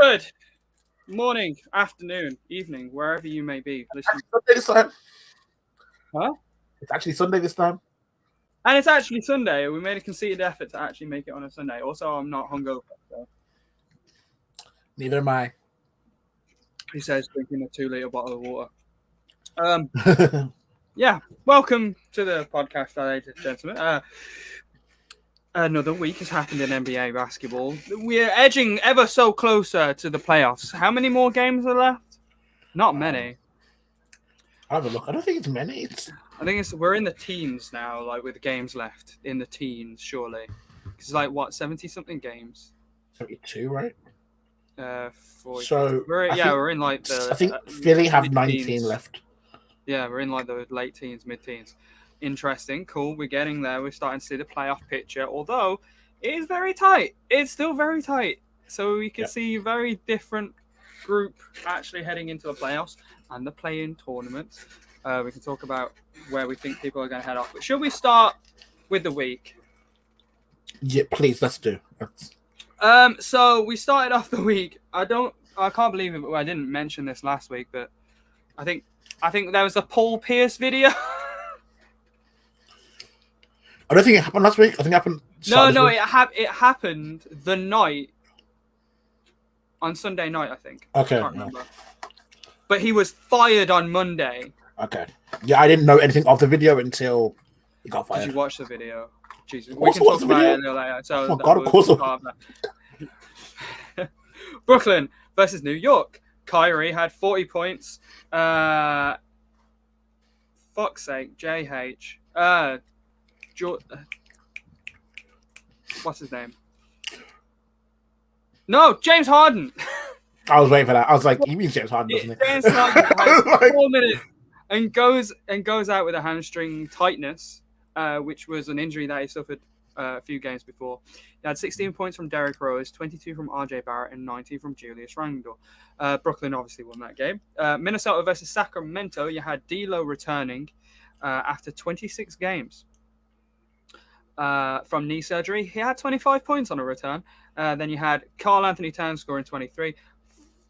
Good morning, afternoon, evening, wherever you may be listening. Sunday this time. Huh? It's actually Sunday this time. And it's actually Sunday. We made a conceited effort to actually make it on a Sunday. Also, I'm not hungover. So. Neither am I. He says drinking a 2-liter bottle of water. Yeah, welcome to the podcast, ladies and gentlemen. Another week has happened in NBA basketball. We're edging ever so closer to the playoffs. How many more games are left? Not many. I'll have a look. I don't think it's many. I think we're in the teens now, like with games left in the teens, surely. It's like what 70-something games. 72, right? 40. So we're in like the. I think Philly have mid-teens. 19 left. Yeah, we're in like the late teens, mid-teens. Interesting, cool. We're getting there. We're starting to see the playoff picture, although it is very tight. It's still very tight. So we can see a very different group actually heading into the playoffs and the play-in tournaments. We can talk about where we think people are going to head off. But should we start with the week? Yeah, please, let's do. So we started off the week. I can't believe it. I didn't mention this last week, but I think there was a Paul Pierce video. I don't think it happened last week. I think it happened. No, it happened the night on Sunday night. I think. Okay. I can't remember. But he was fired on Monday. Okay. Yeah, I didn't know anything of the video until he got fired. Did you watch the video? Jesus, we can talk about it a little later. So oh God, of course. Brooklyn versus New York. Kyrie had 40 points. Fuck's sake, JH. What's his name? No, James Harden. I was waiting for that. I was like, he means James Harden, doesn't he? James Harden has 4 minutes and goes out with a hamstring tightness, which was an injury that he suffered a few games before. He had 16 points from Derrick Rose, 22 from RJ Barrett, and 19 from Julius Randle. Brooklyn obviously won that game. Minnesota versus Sacramento, you had D'Lo returning after 26 games from knee surgery. He had 25 points on a return. Then you had Karl Anthony Towns scoring 23.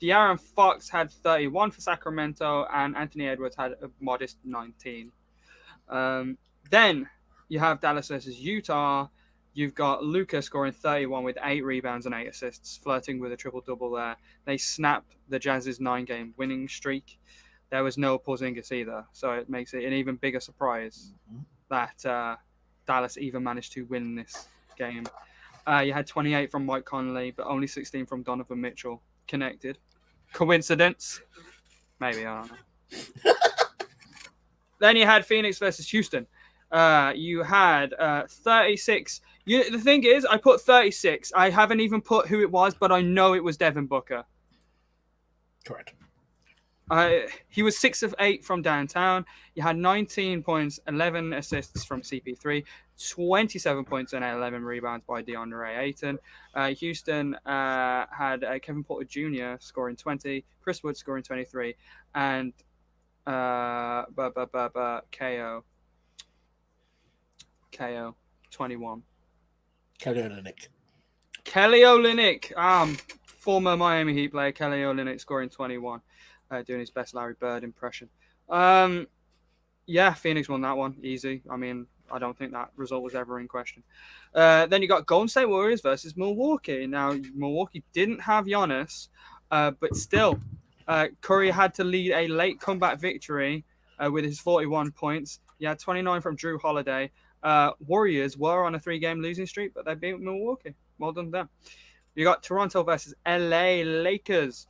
De'Aaron Fox had 31 for Sacramento, and Anthony Edwards had a modest 19. Then you have Dallas versus Utah. You've got Luka scoring 31 with 8 rebounds and 8 assists, flirting with a triple-double there. They snapped the Jazz's 9-game winning streak. There was no Porzingis either, so it makes it an even bigger surprise that Dallas even managed to win this game. You had 28 from Mike Conley, but only 16 from Donovan Mitchell. Connected. Coincidence? Maybe, I don't know. Then you had Phoenix versus Houston. You had 36. The thing is, I put 36. I haven't even put who it was, but I know it was Devin Booker. Correct. He was 6 of 8 from downtown. You had 19 points, 11 assists from CP3, 27 points and 11 rebounds by DeAndre Ayton. Houston had Kevin Porter Jr. scoring 20, Chris Wood scoring 23, and KO 21. Kelly Olynyk, former Miami Heat player Kelly Olynyk scoring 21. Doing his best Larry Bird impression. Phoenix won that one. Easy. I mean, I don't think that result was ever in question. Then you got Golden State Warriors versus Milwaukee. Now, Milwaukee didn't have Giannis, but still, Curry had to lead a late comeback victory with his 41 points. He had 29 from Drew Holiday. Warriors were on a 3-game losing streak, but they beat Milwaukee. Well done to them. You got Toronto versus LA Lakers.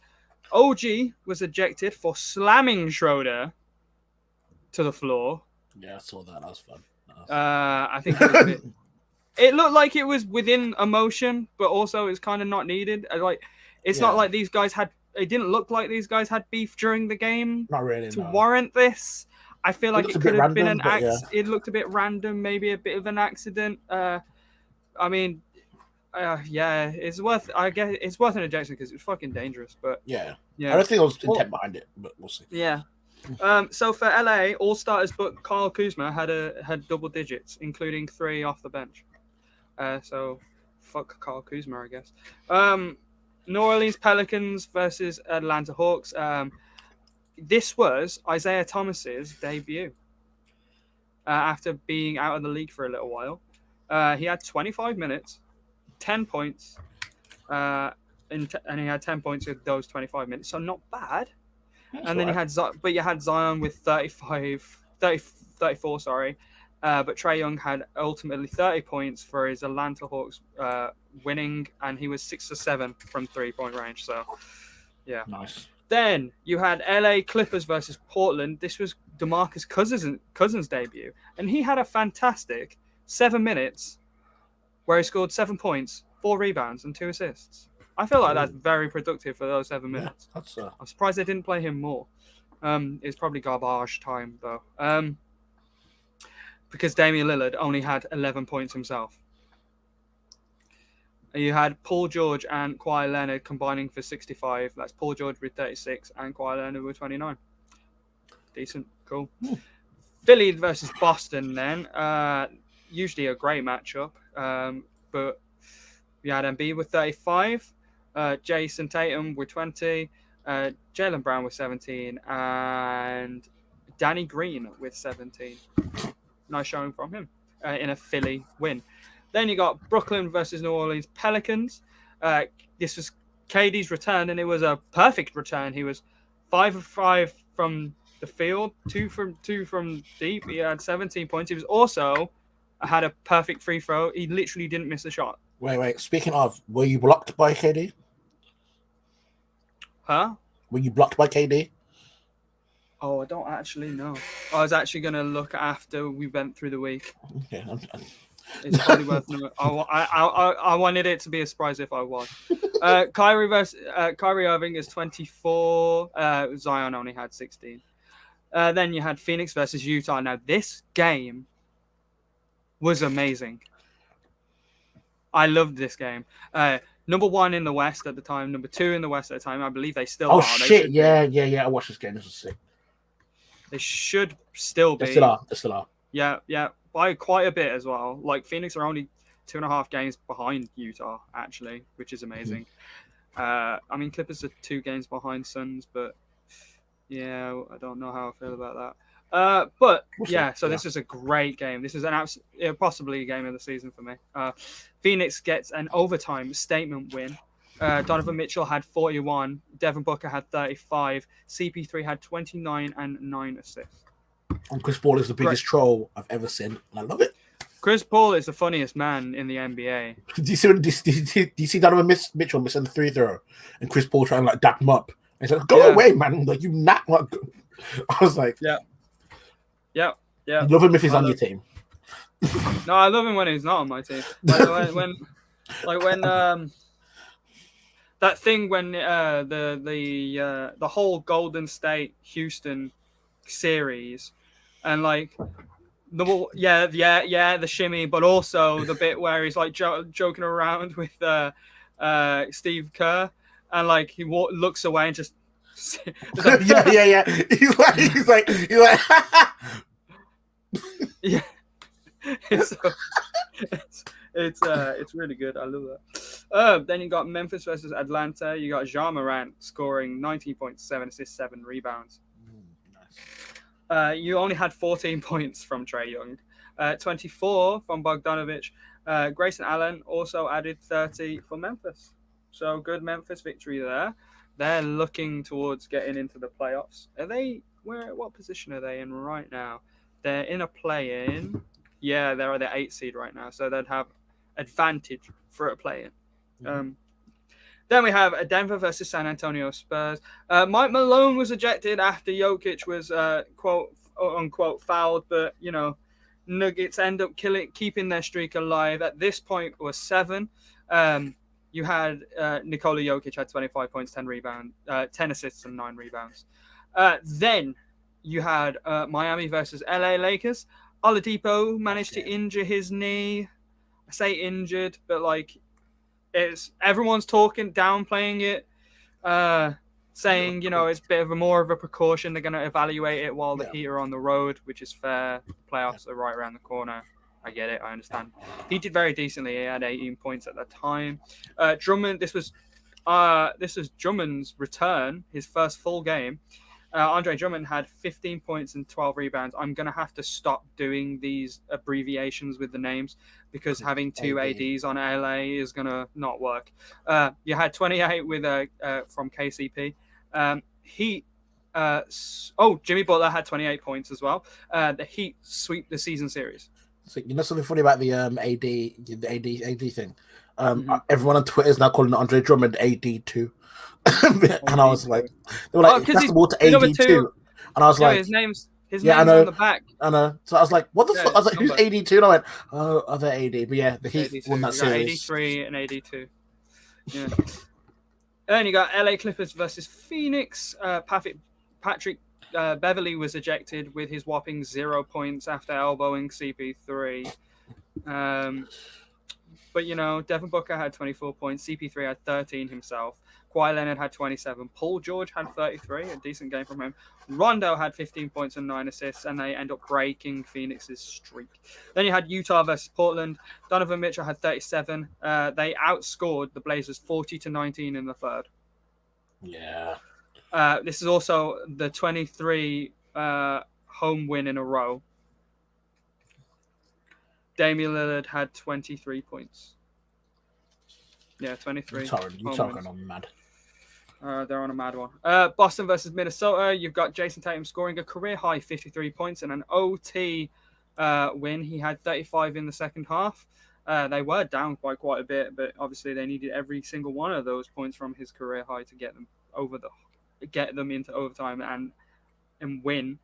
OG was ejected for slamming Schroeder to the floor. Yeah, I saw that. That was fun. I think it was it looked like it was within emotion, but also it's kind of not needed. It's not like these guys had. It didn't look like these guys had beef during the game. Not really. To warrant this. I feel like it could have been an accident. It looked a bit random, maybe a bit of an accident. It's worth. I guess it's worth an ejection because it was fucking dangerous. But yeah. I don't think there was intent behind it, but we'll see. Yeah. So for LA, all starters but Kyle Kuzma had double digits, including 3 off the bench. So fuck Kyle Kuzma, I guess. New Orleans Pelicans versus Atlanta Hawks. This was Isaiah Thomas's debut after being out of the league for a little while. He had 25 minutes, 10 points, and he had 10 points with those 25 minutes, so not bad. That's And then right. you had Zion with 34, sorry. But Trae Young had ultimately 30 points for his Atlanta Hawks winning, and he was 6 or 7 from 3-point range. So, yeah. Nice. Then you had LA Clippers versus Portland. This was DeMarcus Cousins' debut, and he had a fantastic 7 minutes where he scored 7 points, 4 rebounds, and 2 assists. I feel like that's very productive for those 7 minutes. Yeah, that's I'm surprised they didn't play him more. It's probably garbage time though, because Damian Lillard only had 11 points himself. You had Paul George and Kawhi Leonard combining for 65. That's Paul George with 36 and Kawhi Leonard with 29. Decent, cool. Philly versus Boston then. Usually a great matchup, but we had Embiid with 35, Jason Tatum with 20, Jaylen Brown with 17, and Danny Green with 17. Nice showing from him in a Philly win. Then you got Brooklyn versus New Orleans Pelicans. This was KD's return, and it was a perfect return. He was 5 of 5 from the field, 2 from deep. He had 17 points. He was also had a perfect free throw. He literally didn't miss a shot. Wait. Speaking of, were you blocked by KD? Huh? Were you blocked by KD? Oh, I don't actually know. I was actually going to look after we went through the week. Okay. It's probably worth knowing. I wanted it to be a surprise if I was. Kyrie Irving is 24. Zion only had 16. Then you had Phoenix versus Utah. Now, this game was amazing. I loved this game. Number 1 in the West at the time, number 2 in the West at the time. I believe they still are. Oh shit! Yeah. I watched this game. This was sick. They should still be. They still are. Yeah. By quite a bit as well. Like Phoenix are only 2.5 games behind Utah, actually, which is amazing. I mean, Clippers are 2 games behind Suns, but yeah, I don't know how I feel about that. But yeah, so this is a great game. This is possibly a game of the season for me. Phoenix gets an overtime statement win. Donovan Mitchell had 41. Devin Booker had 35. CP3 had 29 and 9 assists. And Chris Paul is the biggest troll I've ever seen, and I love it. Chris Paul is the funniest man in the NBA. Do you see Donovan Mitchell missing the 3-throw, and Chris Paul trying to like dap him up? And he said, "Go away, man! Like you not." Like, I was like, Yeah. You love him if he's on your team. No, I love him when he's not on my team. Like when that thing when the whole Golden State Houston series, and like the shimmy, but also the bit where he's like joking around with Steve Kerr, and like he looks away and just like, yeah. He's like yeah. It's really good. I love that. Then you got Memphis versus Atlanta. You got Ja Morant scoring 19.7 assists, 7 rebounds. You only had 14 points from Trae Young, 24 from Bogdanovich. Grayson Allen also added 30 for Memphis. So good Memphis victory there. They're looking towards getting into the playoffs. What position are they in right now? They're in a play-in. Yeah, they're the 8th seed right now, so they'd have advantage for a play-in. Then we have a Denver versus San Antonio Spurs. Mike Malone was ejected after Jokic was quote unquote fouled, but you know, Nuggets end up keeping their streak alive. At this point, it was 7. You had Nikola Jokic had 25 points, 10 rebounds, 10 assists, and 9 rebounds. Then you had Miami versus LA Lakers. Oladipo managed to injure his knee. I say injured, but like everyone's downplaying it, saying it's a bit of more of a precaution. They're going to evaluate it while the Heat are on the road, which is fair. The playoffs are right around the corner. I get it. I understand. He did very decently. He had 18 points at that time. Drummond, this was This was Drummond's return, his first full game. Andre Drummond had 15 points and 12 rebounds. I'm going to have to stop doing these abbreviations with the names because having two ADs on LA is going to not work. You had 28 with from KCP. Heat. Jimmy Butler had 28 points as well. The Heat sweep the season series. So you know something funny about the AD thing. Everyone on Twitter is now calling Andre Drummond AD2. And I was like, they were like, that's the ball to AD2. And I was like, his name's on the back. I know. So I was like, what the fuck? I was like, who's AD2? And I went, oh, other AD. But yeah, the Heat won that series. 83 and AD2. Yeah. And you got LA Clippers versus Phoenix. Patrick Beverly was ejected with his whopping 0 points after elbowing CP3. But, Devin Booker had 24 points. CP3 had 13 himself. Kawhi Leonard had 27. Paul George had 33, a decent game from him. Rondo had 15 points and 9 assists, and they end up breaking Phoenix's streak. Then you had Utah versus Portland. Donovan Mitchell had 37. They outscored the Blazers 40-19 in the third. Yeah. This is also the 23 home win in a row. Damian Lillard had 23 points. Yeah, 23. Utah going on mad. They're on a mad one. Boston versus Minnesota. You've got Jason Tatum scoring a career-high 53 points in an OT win. He had 35 in the second half. They were down quite a bit, but obviously they needed every single one of those points from his career high to get them into overtime and win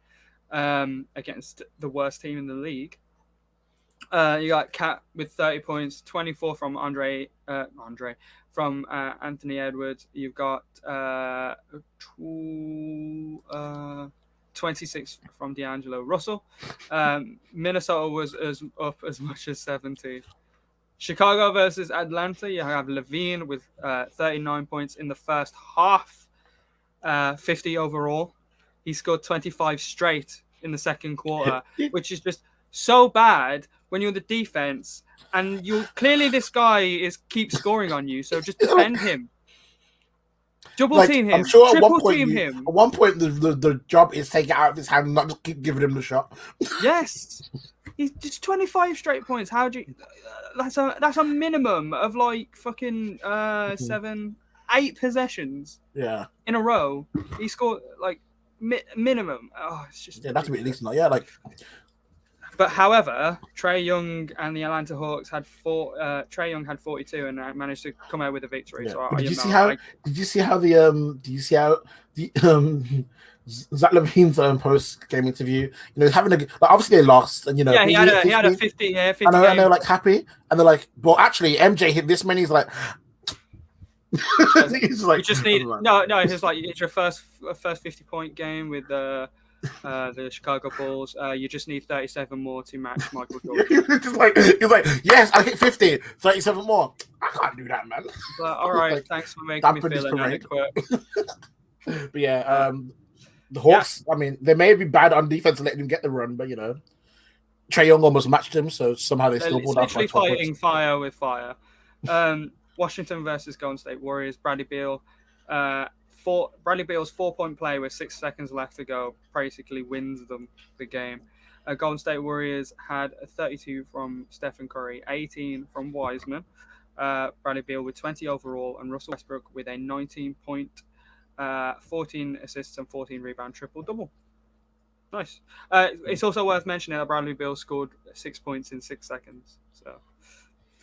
against the worst team in the league. You got Cat with 30 points, 24 from Anthony Edwards. You've got 26 from D'Angelo Russell. Minnesota was up as much as 17. Chicago versus Atlanta. You have Levine with 39 points in the first half, 50 overall. He scored 25 straight in the second quarter, which is just so bad when you're the defense and clearly this guy keeps scoring on you, so just defend him. Double team him. I'm sure at one point the job is take it out of his hand and not just keep giving him the shot. Yes. He's just 25 straight points. How do you that's a minimum of like fucking 7-8 possessions. Yeah. In a row. He scored like minimum. Oh, it's just that's a bit at least not. Yeah, like. But however, Trae Young and the Atlanta Hawks had Trae Young had 42 and managed to come out with a victory. Yeah. So did you see how Zach LaVine's post game interview? Having obviously they lost, and he had a 50. Yeah, 50. And they're like happy, and they're like, well, actually, MJ hit this many. He's like. He's like, you just need no. It's like it's your first 50-point game with the Chicago Bulls. You just need 37 more to match Michael Jordan. he's like, yes, I hit 50, 37 more. I can't do that, man. But, all right, thanks for making me feel inadequate. But yeah, the Hawks. Yeah. I mean, they may be bad on defense, letting him get the run, but Trae Young almost matched him, so somehow they still pulled out. Literally fighting fire with fire. Washington versus Golden State Warriors. Bradley Beal. Bradley Beal's 4-point play with 6 seconds left to go basically wins them the game. Golden State Warriors had 32 from Stephen Curry, 18 from Wiseman. Bradley Beal with 20 overall, and Russell Westbrook with a 19-point, 14 assists and 14 rebound triple-double. Nice. It's also worth mentioning that Bradley Beal scored 6 points in 6 seconds. So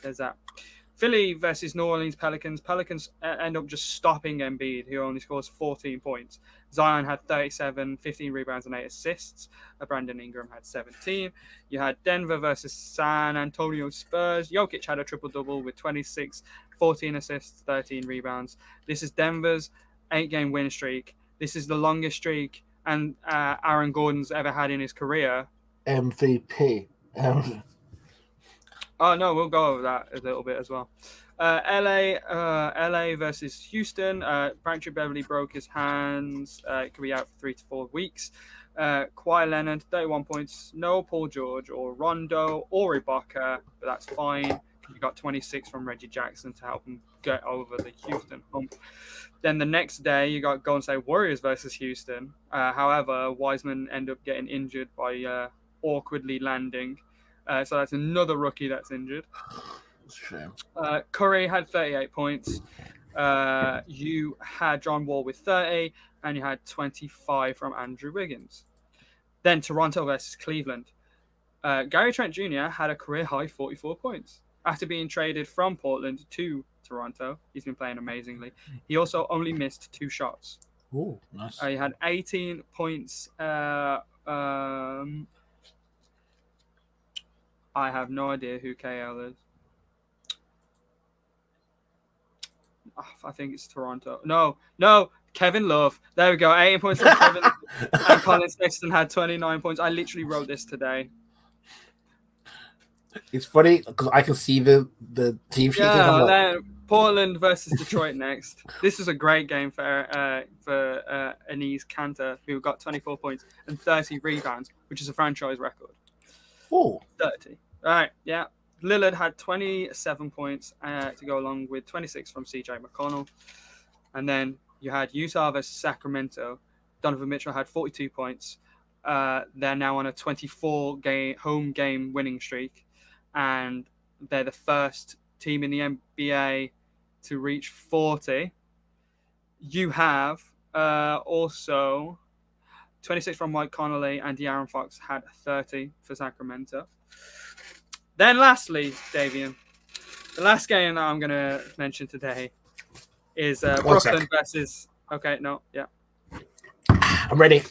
there's that. Philly versus New Orleans Pelicans. Pelicans end up just stopping Embiid, who only scores 14 points. Zion had 37, 15 rebounds and 8 assists. Brandon Ingram had 17. You had Denver versus San Antonio Spurs. Jokic had a triple-double with 26, 14 assists, 13 rebounds. This is Denver's 8-game win streak. This is the longest streak and Aaron Gordon's ever had in his career. MVP. Oh, no, we'll go over that a little bit as well. LA versus Houston. Patrick Beverly broke his hands. It could be out for 3 to 4 weeks. Kawhi Leonard, 31 points. No Paul George or Rondo or Ibaka, but that's fine. You got 26 from Reggie Jackson to help him get over the Houston hump. Then the next day, you got Golden State Warriors versus Houston. However, Wiseman ended up getting injured by awkwardly landing. So that's another rookie that's injured. Shame. Curry had 38 points. You had John Wall with 30, and you had 25 from Andrew Wiggins. Then Toronto versus Cleveland. Gary Trent Jr. had a career-high 44 points. After being traded from Portland to Toronto, he's been playing amazingly. He also only missed 2 shots. Oh, nice. He had 18 points. I have no idea who KL is. I think it's Toronto. No, Kevin Love. There we go. 18 points from Kevin. And Colin Sexton had 29 points. I literally wrote this today. It's funny because I can see the team sheet. Yeah, Portland versus Detroit next. This is a great game for Anis Kanter, who got 24 points and 30 rebounds, which is a franchise record. Oh, 30. All right, yeah. Lillard had 27 points to go along with 26 from CJ McConnell. And then you had Utah versus Sacramento. Donovan Mitchell had 42 points. They're now on a 24 home game winning streak. And they're the first team in the NBA to reach 40. You have also 26 from Mike Conley, and De'Aaron Fox had 30 for Sacramento. Then lastly, Davian, the last game that I'm going to mention today is Brooklyn versus... Okay, no, yeah. I'm ready.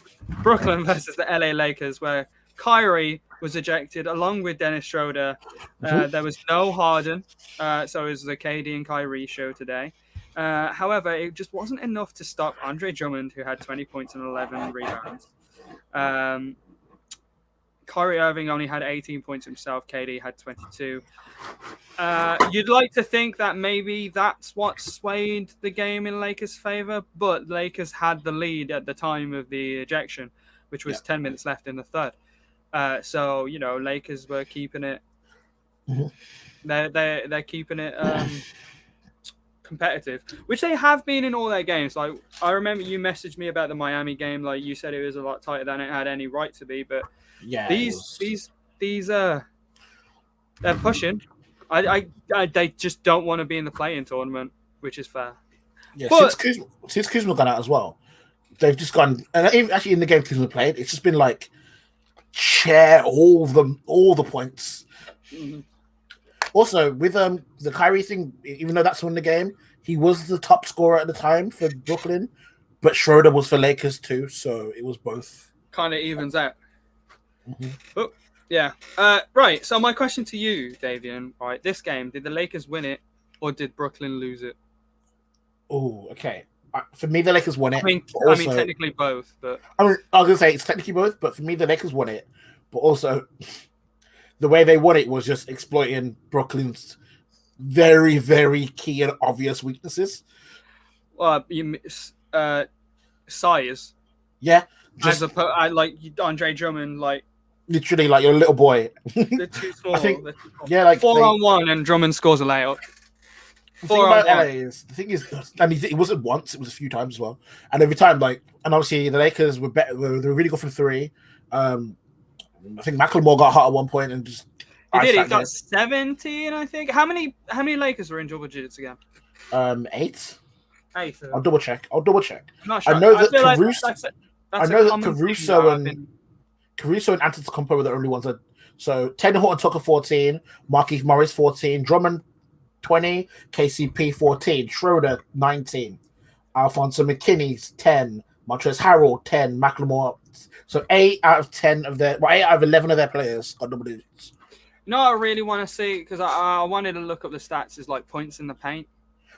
Brooklyn versus the LA Lakers, where Kyrie was ejected along with Dennis Schroeder. There was no Harden, so it was the KD and Kyrie show today. However, it just wasn't enough to stop Andre Drummond, who had 20 points and 11 rebounds. Kyrie Irving only had 18 points himself. KD had 22. You'd like to think that maybe that's what swayed the game in Lakers' favor, but Lakers had the lead at the time of the ejection, which was 10 minutes left in the third. So, Lakers were keeping it. They're keeping it competitive, which they have been in all their games. Like, I remember you messaged me about the Miami game. Like, you said it was a lot tighter than it had any right to be. But these they're pushing. They just don't want to be in the play-in tournament, which is fair. Yeah, but, since Kuzma gone out as well, they've just gone. And even actually in the game Kuzma played, it's just been like share all the points. Mm-hmm. Also, with the Kyrie thing, even though that's won the game, he was the top scorer at the time for Brooklyn, but Schroeder was for Lakers too, so it was both. Kind of evens out. Mm-hmm. Oh, yeah. Right. So my question to you, Davian, right? This game, did the Lakers win it, or did Brooklyn lose it? Oh, okay. For me, the Lakers won it. I mean, technically both, but I was gonna say it's technically both, but for me, the Lakers won it. But also, the way they won it was just exploiting Brooklyn's very, very key and obvious weaknesses. Size. Yeah, like Andre Drummond, like literally, like you're a little boy. They're too small. I think, yeah, like 4-on-1, and Drummond scores a layup. The thing about LA is, and it wasn't once; it was a few times as well. And every time, and obviously the Lakers were better. They were really good from three. I think McLemore got hot at one point and just. He got 17, I think. How many Lakers were in double digits again? 8. 8. I'll double check. I'm not sure. I know that Caruso and Antetokounmpo were the only ones that. So Taylor Horton Tucker 14, Markieff Morris 14, Drummond 20, KCP 14, Schroeder 19, Alfonso McKinney 10, Montrezl Harrell 10, McLemore. So 8 out of 11 of their players got double digits. No, I really want to see, because I wanted to look up the stats, is like points in the paint.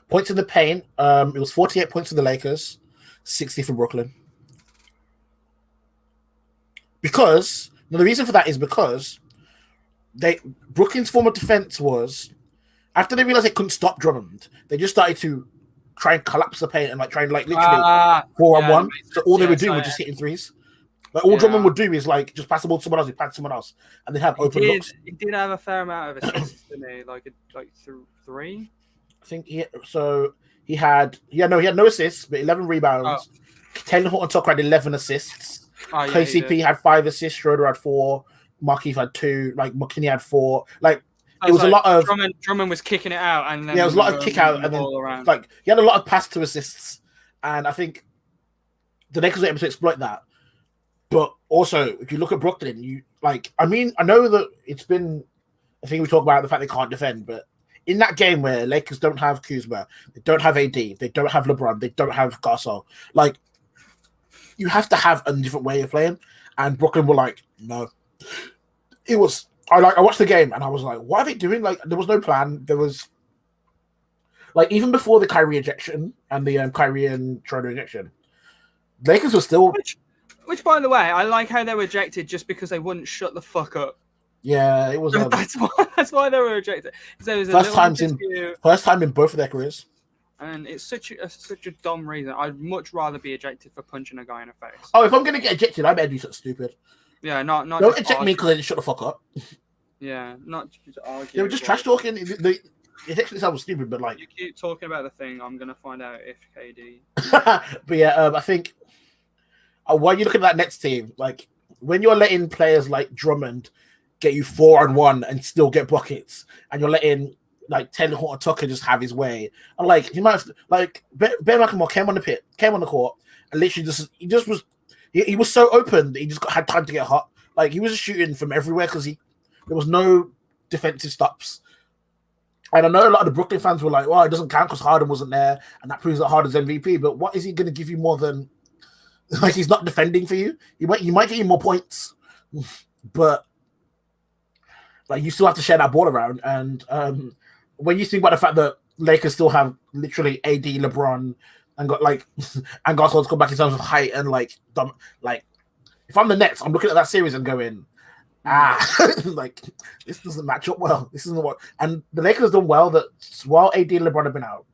Points in the paint. It was 48 points for the Lakers, 60 for Brooklyn. Because the reason for that is because Brooklyn's form of defense was, after they realized they couldn't stop Drummond, they just started to try and collapse the paint and try and literally 4-on-1. So all they were doing was just hitting threes. Like all Drummond would do is like just pass the ball to someone else, he pass to someone else, and they have open looks. He did have a fair amount of assists, didn't he? Like 3. I think he had no assists, but 11 rebounds. Oh. Taylor Horton-Tucker had 11 assists. Oh, yeah, KCP had 5 assists. Schroeder had 4. Markieff had 2. Like McKinney had 4. Like it was like, a lot of Drummond was kicking it out, and then it was a lot of kick out, and then around. Like he had a lot of pass to assists, and I think the Lakers were able to exploit that. But also, if you look at Brooklyn, I know that it's been. I think we talk about the fact they can't defend, but in that game where Lakers don't have Kuzma, they don't have AD, they don't have LeBron, they don't have Gasol, like you have to have a different way of playing. And Brooklyn were like, no. It was I watched the game and I was like, what are they doing? Like there was no plan. There was like even before the Kyrie ejection and the Kyrie and Schroeder ejection, Lakers were still. Which, by the way, I like how they were ejected just because they wouldn't shut the fuck up. Yeah, it was. That's why they were ejected. There was first time in both of their careers. And it's such a dumb reason. I'd much rather be ejected for punching a guy in the face. Oh, if I'm gonna get ejected, I better do something stupid. Yeah, not. Don't eject me because I didn't shut the fuck up. Yeah, not just argue. They were just trash talking. The ejection itself was stupid, but like you keep talking about the thing, I'm gonna find out if KD. But yeah, I think. While you look at that next team, like when you're letting players like Drummond get you 4-on-1 and still get buckets, and you're letting like Taylor Horton-Tucker just have his way, and like he might have, like Ben McLemore came on the court, and literally he was so open that he just had time to get hot. Like he was shooting from everywhere because there was no defensive stops. And I know a lot of the Brooklyn fans were like, "Well, it doesn't count because Harden wasn't there, and that proves that Harden's MVP." But what is he going to give you more than? Like he's not defending for you. He might get you more points, but like you still have to share that ball around. And when you think about the fact that Lakers still have literally AD, LeBron, and got like and Gasol's come back in terms of height and like if I'm the Nets, I'm looking at that series and going, like this doesn't match up well. This isn't what. And the Lakers have done well that while AD and LeBron have been out.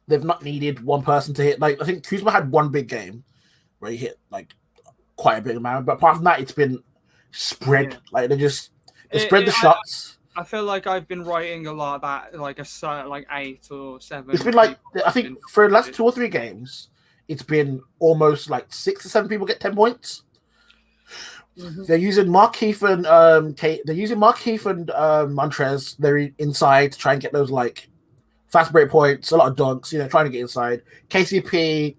They've not needed one person to hit. Like I think Kuzma had one big game where he hit like quite a big amount, but apart from that, it's been spread. Yeah. Like they spread the shots. I feel like I've been writing a lot about like a certain like 8 or 7. It's been like I think for the last 2 or 3 games, it's been almost like 6 or 7 people get 10 points. Mm-hmm. They're using Markieff and Montrez. They're inside to try and get those like. Fast break points, a lot of dunks, trying to get inside. KCP,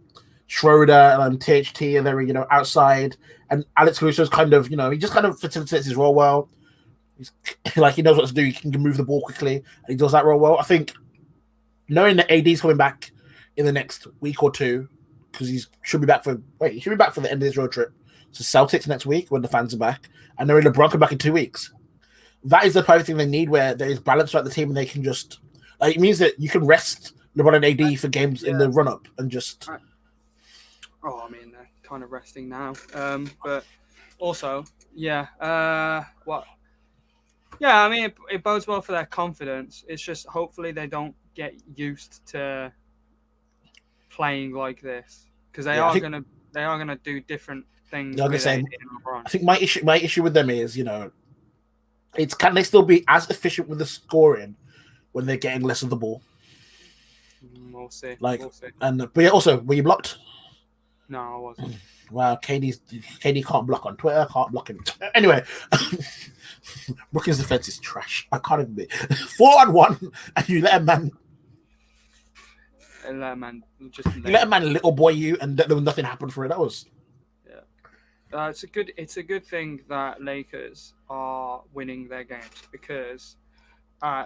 Schroeder, THT, and they're, outside. And Alex Caruso's kind of, he just kind of facilitates his role well. He's like, he knows what to do. He can move the ball quickly, and he does that role well. I think knowing that AD's coming back in the next week or 2, because he should be back for the end of his road trip to Celtics next week when the fans are back, and knowing LeBron come back in 2 weeks. That is the perfect thing they need, where there is balance throughout the team, and they can just. It means that you can rest LeBron and AD for games in the run-up and just... Oh, I mean, they're kind of resting now. But also, what? Yeah, I mean, it bodes well for their confidence. It's just hopefully they don't get used to playing like this because they are gonna do different things. Like I think my issue with them is, can they still be as efficient with the scoring when they're getting less of the ball? We'll see. But yeah, also, were you blocked? No, I wasn't. Well, KD can't block on Twitter, can't block him. Anyway, Brooklyn's defense is trash. I can't admit. 4-on-1, and you let a man. Let a man little boy you, and there was nothing happened for it. That was. Yeah, it's a good thing that Lakers are winning their games because.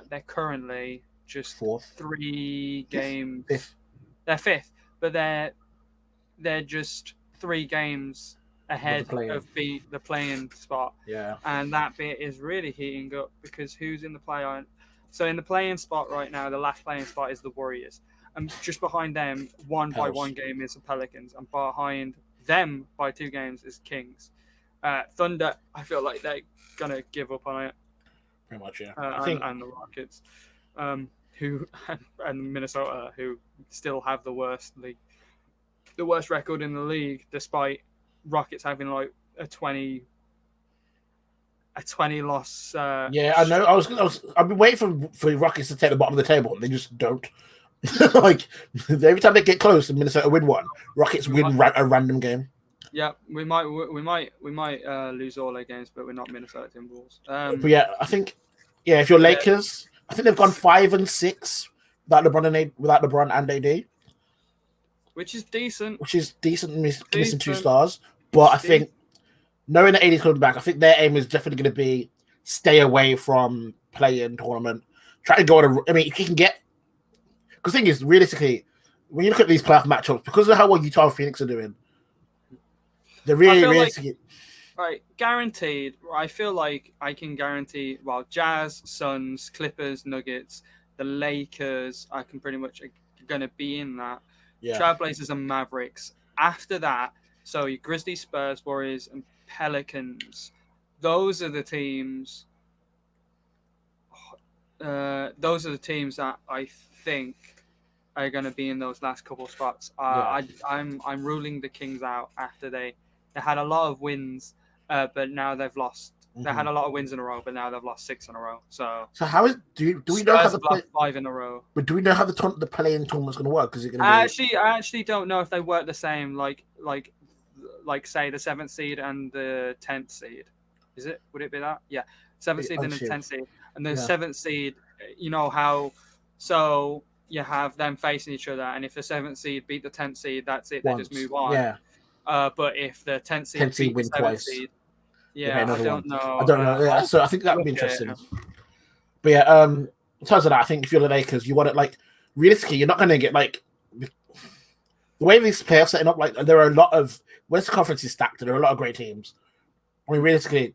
They're currently just 3 games. Fifth. They're 5th, but they're just 3 games ahead of the play-in spot. Yeah, and that bit is really heating up because who's in the play-in? So in the play-in spot right now, the last play-in spot is the Warriors, and just behind them, by 1 game is the Pelicans, and behind them by 2 games is Kings. Thunder, I feel like they're gonna give up on it. Pretty much, yeah. And the Rockets, who and Minnesota, who still have the worst record in the league, despite Rockets having like a 20 loss. Yeah, I know. I've been waiting for Rockets to take the bottom of the table, and they just don't. Like every time they get close, and Minnesota win one, Rockets win a random game. Yeah, we might lose all our games, but we're not Minnesota Timberwolves. But yeah, I think if you're Lakers, I think they've gone 5-6 without LeBron and AD, which is decent. Missing 2 stars, but I think knowing that AD's coming back, I think their aim is definitely going to be stay away from play-in tournament. Try to go on. I mean, if you can get, because the thing is, realistically, when you look at these playoff matchups, because of how well Utah and Phoenix are doing, they're really realistically. Right, guaranteed. I feel like I can guarantee. Well, Jazz, Suns, Clippers, Nuggets, the Lakers. I can pretty much going to be in that. Yeah. Trailblazers and Mavericks. After that, so your Grizzlies, Spurs, Warriors, and Pelicans. Those are the teams. Those are the teams that I think are going to be in those last couple of spots. I'm ruling the Kings out after they had a lot of wins. But now they've lost. They had a lot of wins in a row, but now they've lost 6 in a row. So how is do we know how the 5 in a row? But do we know how the play-in tournament's going to work? Is it going to I actually don't know if they work the same. Like say the 7th seed and the 10th seed. Is it? Would it be that? Yeah, 7th seed and the 10th seed, and the 7th seed. You know how? So you have them facing each other, and if the 7th seed beat the 10th seed, that's it. They just move on. Yeah. But if the 10th seed beat win the 7th twice. Seed, I don't know. Yeah, so I think that would be interesting. But yeah, in terms of that, I think if you're the Lakers, you want it like realistically, you're not going to get like the way these playoffs setting up. Like there are a lot of Western Conference is stacked. There are a lot of great teams. I mean, realistically,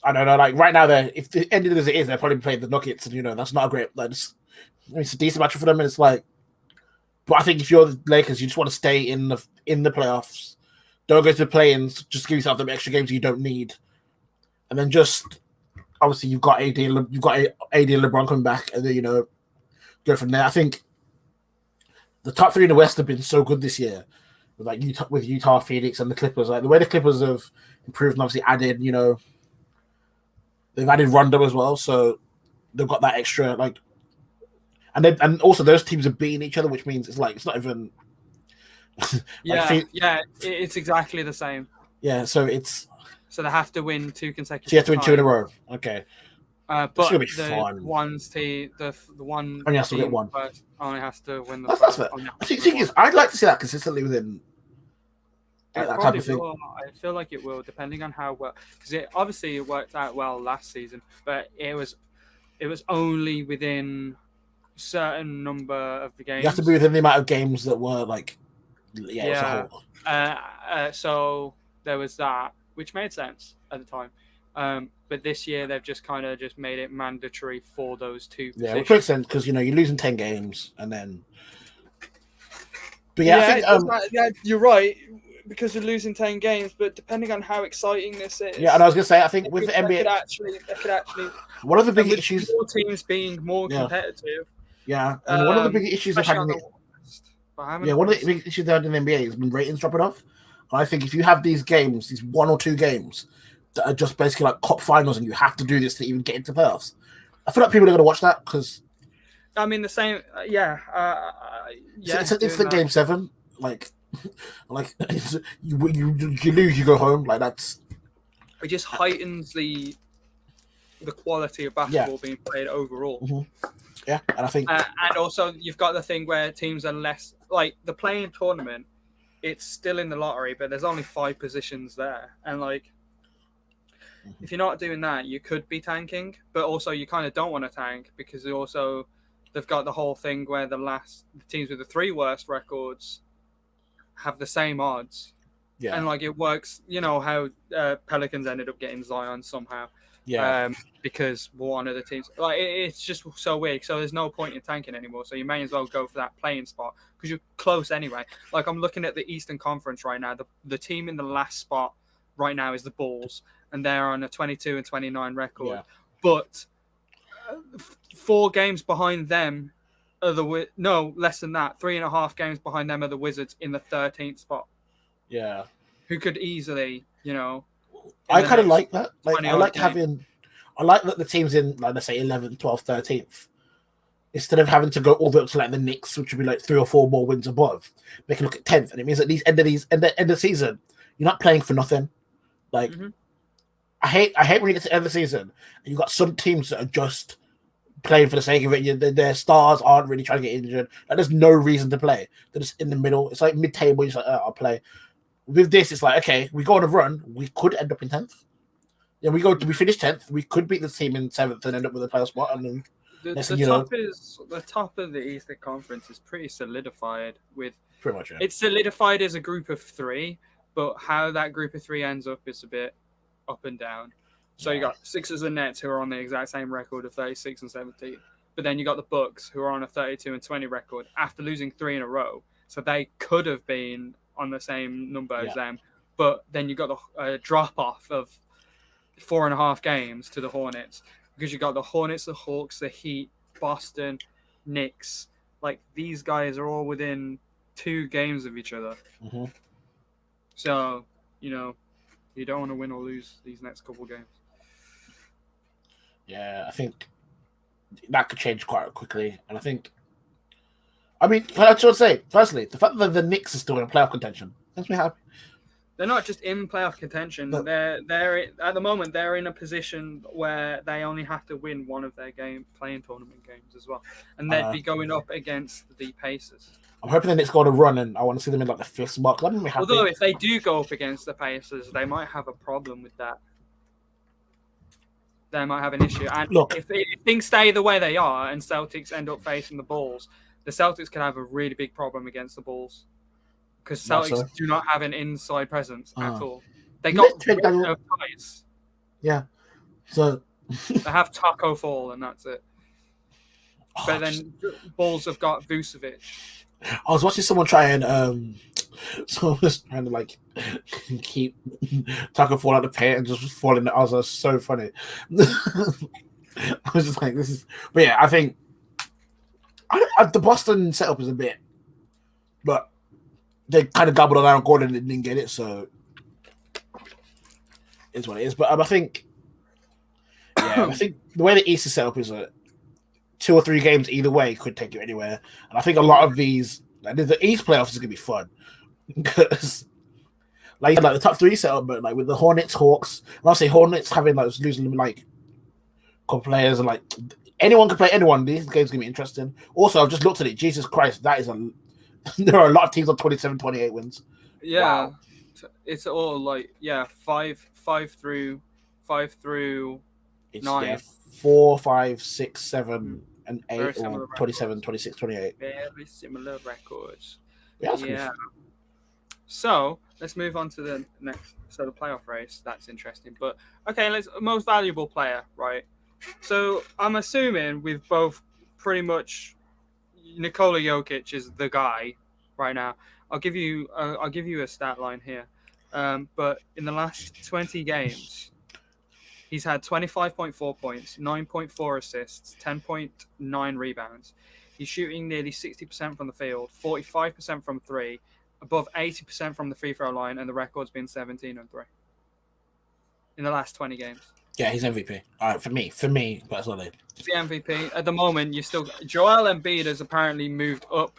I don't know. Like right now, if the ended as it is, they're probably playing the Nuggets, and that's not a great. Like, it's a decent match for them, and it's like. But I think if you're the Lakers, you just want to stay in the playoffs. Don't go to the play-ins. Just give yourself them extra games you don't need, and then just obviously you've got AD and LeBron coming back, and then go from there. I think the top 3 in the West have been so good this year, with Utah, Phoenix, and the Clippers. Like the way the Clippers have improved and obviously added, they've added Rondo as well, so they've got that extra like. And also those teams are beating each other, which means it's not even. It's exactly the same. Yeah, so they have to win 2 consecutive. So you have to win 2 in a row. Okay. But it's gonna be the fun. the one only has to get one. Only has to win the. That's fair. The thing is, I'd like to see that consistently within. That type of thing. I feel like it will, depending on how well, because it worked out well last season, but it was only within certain number of the games. You have to be within the amount of games that were like, as a whole. So there was that, which made sense at the time. But this year they've just kind of just made it mandatory for those 2 positions. Yeah, which makes sense because you're losing 10 games and then. But I think you're right because you're losing 10 games. But depending on how exciting this is, and I was gonna say I think with the NBA, they could actually one of the big issues, more teams being more competitive. Yeah, and one of the big issues they've had. One of the big issues they had in the NBA has been ratings dropping off. And I think if you have these games, these 1 or 2 games that are just basically like cup finals, and you have to do this to even get into playoffs, I feel like people are going to watch that because. I mean, the same. It's the game 7. Like you lose, you go home. Like that's. It just heightens the quality of basketball being played overall. Mm-hmm. Yeah, and I think, and also you've got the thing where teams are less like the play-in tournament. It's still in the lottery, but there's only 5 positions there, and if you're not doing that, you could be tanking. But also, you kind of don't want to tank because they've got the whole thing where the teams with the 3 worst records have the same odds. Yeah, and it works. You know how Pelicans ended up getting Zion somehow. Yeah. Because one of the teams, it's just so weird. So there's no point in tanking anymore. So you may as well go for that playing spot because you're close anyway. I'm looking at the Eastern Conference right now. The team in the last spot right now is the Bulls, and they're on a 22-29 record. Yeah. But 4 games behind them are less than that. 3.5 games behind them are the Wizards in the 13th spot. Yeah. Who could easily, I kind of like that. Like, I like games. I like that the teams in, like, let's say 11th, 12th, 13th, instead of having to go all the way up to like the Knicks, which would be like 3 or 4 more wins above, they can look at 10th, and it means at these end of the season, you're not playing for nothing. Like, I hate when you get to the end of the season and you've got some teams that are just playing for the sake of it. Their stars aren't really trying to get injured. Like, there's no reason to play. They're just in the middle. It's like mid-table. You're just like, I'll play. With this, it's like, okay, we go on a run. We could end up in 10th. Yeah, we finish 10th. We could beat the team in 7th and end up with a playoff spot. And then the top of the Eastern Conference is pretty solidified. With pretty much, yeah. It's solidified as a group of 3, but how that group of 3 ends up is a bit up and down. So you got Sixers and Nets, who are on the exact same record of 36 and 17, but then you got the Bucks, who are on a 32 and 20 record after losing 3 in a row. So they could have been on the same number as them, but then you got the drop off of 4.5 games to the Hornets, because you got the Hornets, the Hawks, the Heat, Boston, Knicks. Like, these guys are all within 2 games of each other. So, you don't want to win or lose these next couple games. Yeah, I think that could change quite quickly. And I just want to say, firstly, the fact that the Knicks are still in playoff contention makes me happy. They're not just in playoff contention. No. They're at the moment, they're in a position where they only have to win one of their playing tournament games as well, and they'd be going up against the Pacers. I'm hoping the Knicks go on a run, and I want to see them in like the 5th spot. Although if they do go up against the Pacers, they might have a problem with that. They might have an issue. And if things stay the way they are and Celtics end up facing the Bulls, the Celtics can have a really big problem against the Bulls. Because Celtics do not have an inside presence at all. They got ties. Yeah. So they have Taco Fall, and that's it. But then Bulls have got Vucevic. I was watching someone try and someone was trying to like keep Taco Fall out of the paint and just falling. I was so funny. I was just like, this is. But yeah, I think the Boston setup is a bit, but they kind of doubled on Aaron Gordon and didn't get it, so it's what it is. But I think the way the East is set up is 2 or 3 games either way could take you anywhere. And I think a lot of these, like the East playoffs, is going to be fun because, like the top 3 setup, but like with the Hornets, Hawks, and I'll say Hornets having like losing like couple players, and like anyone can play anyone. These games going to be interesting. Also, I've just looked at it. Jesus Christ, that is there are a lot of teams on 27, 28 wins. Yeah, wow. It's all like 5 through 9. Yeah, 4, 5, 6, 7, and 8, or 27, 26, 28. Very similar records. Yeah. So let's move on to the next. So the playoff race, that's interesting. But okay, most valuable player, right? So I'm assuming we've both pretty much. Nikola Jokic is the guy right now. I'll give you a stat line here. But in the last 20 games, he's had 25.4 points, 9.4 assists, 10.9 rebounds. He's shooting nearly 60% from the field, 45% from 3, above 80% from the free throw line, and the record's been 17 and 3 in the last 20 games. Yeah, he's MVP. All right, for me, personally. He's the MVP. At the moment, Joel Embiid has apparently moved up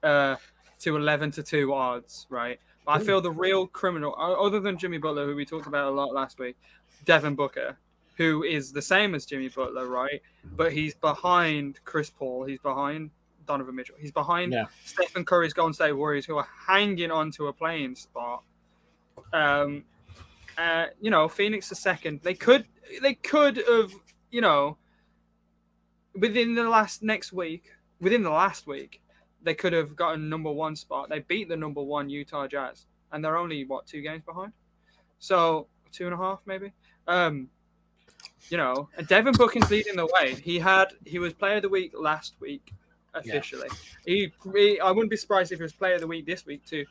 to 11-2 odds, right? But I feel the real criminal, other than Jimmy Butler, who we talked about a lot last week, Devin Booker, who is the same as Jimmy Butler, right? But he's behind Chris Paul. He's behind Donovan Mitchell. He's behind Stephen Curry's Golden State Warriors, who are hanging on to a playing spot. Phoenix is second. They could have, within the last week, they could have gotten number 1 spot. They beat the number 1 Utah Jazz, and they're only 2 games behind. So 2.5 maybe. And Devin Booker's leading the way. He was Player of the Week last week officially. Yeah. I wouldn't be surprised if he was Player of the Week this week too.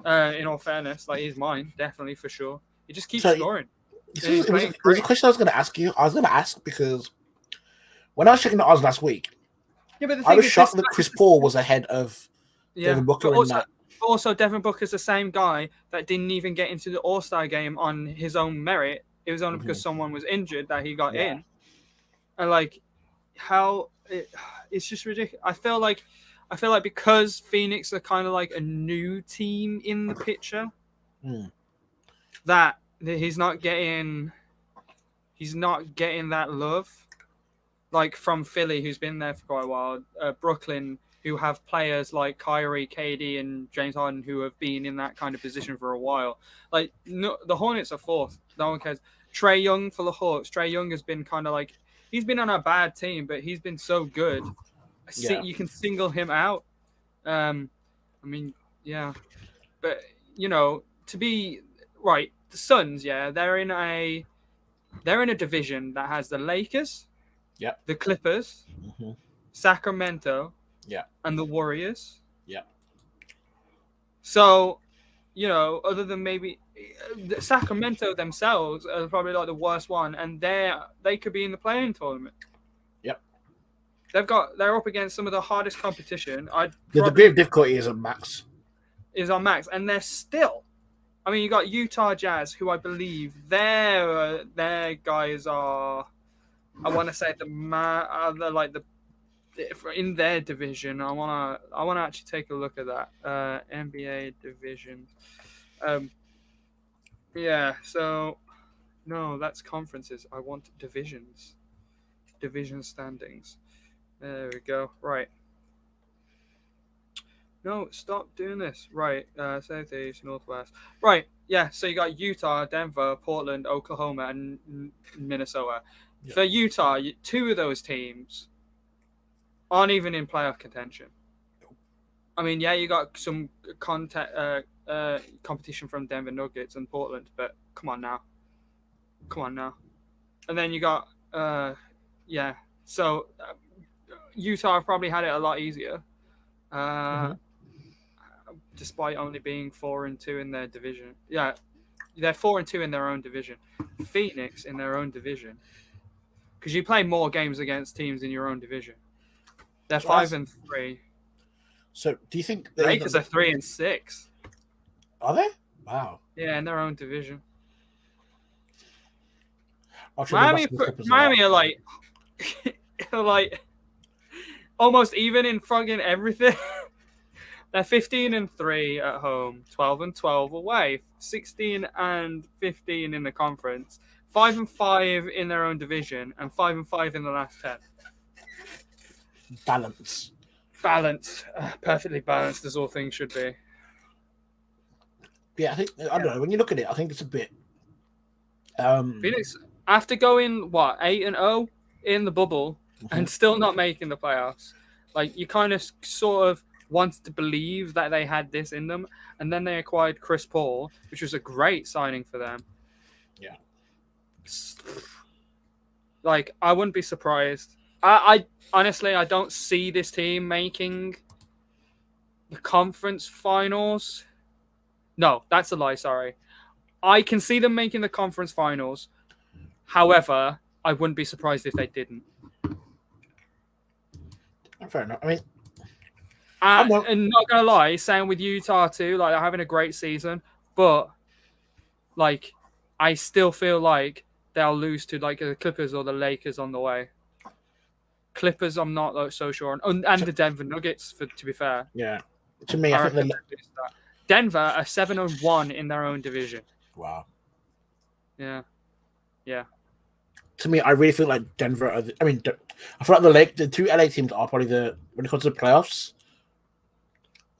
In all fairness, like he's mine definitely for sure. He just keeps scoring. It was a question I was going to ask you. I was going to ask because when I was checking the odds last week, I was shocked that Chris Paul was ahead of Devin Booker in that. also, Devin Booker's the same guy that didn't even get into the All-Star game on his own merit. It was only because someone was injured that he got in. And like, it's just ridiculous. I feel like because Phoenix are kind of like a new team in the picture, that he's not getting that love, like from Philly, who's been there for quite a while, Brooklyn, who have players like Kyrie, KD, and James Harden, who have been in that kind of position for a while. Like, no, the Hornets are fourth. No one cares. Trae Young for the Hawks. Trae Young has been kind of like, he's been on a bad team, but he's been so good. You can single him out. I mean, yeah, but to be right, the Suns, they're in a division that has the Lakers, the Clippers, Sacramento, and the Warriors. So, other than maybe Sacramento themselves are probably like the worst one, and they could be in the play-in tournament. They're up against some of the hardest competition. The degree of difficulty is on max. And they're still. I mean, you got Utah Jazz, who I believe their guys are. I want to say they're like in their division. I want to actually take a look at that NBA division. So no, that's conferences. I want divisions. Division standings. There we go. Right. No, stop doing this. Right. Southeast, Northwest. Right. Yeah. So you got Utah, Denver, Portland, Oklahoma, and Minnesota. Yeah. For Utah, two of those teams aren't even in playoff contention. I mean, you got some competition from Denver Nuggets and Portland, but come on now. And then you got, So Utah have probably had it a lot easier, despite only being 4-2 in their division. Yeah, they're 4-2 in their own division. Phoenix in their own division, because you play more games against teams in your own division. They're 5-3. So, do you think the Lakers are 3-6? Are they? Wow. Yeah, in their own division. Miami are like, almost even in fucking everything. They're 15-3 at home, 12-12 away, 16-15 in the conference, 5-5 in their own division, and 5-5 in the last 10. Balance. Perfectly balanced, as all things should be. Yeah, I don't know. When you look at it, I think it's a bit. Phoenix, after going 8-0 in the bubble and still not making the playoffs, like, you kind of sort of wanted to believe that they had this in them, and then they acquired Chris Paul, which was a great signing for them. Yeah. Like, I wouldn't be surprised. I honestly, I don't see this team making the conference finals. No, that's a lie. Sorry. I can see them making the conference finals. However, I wouldn't be surprised if they didn't. Fair enough. I mean, and not gonna lie, same with Utah too. Like, they're having a great season, but like, I still feel like they'll lose to like the Clippers or the Lakers on the way. Clippers, I'm not so sure on, and the Denver Nuggets. To be fair, yeah. To me, I think Denver are 7-1 in their own division. Wow. Yeah. To me, I really feel like Denver. I feel like the two LA teams are probably when it comes to the playoffs.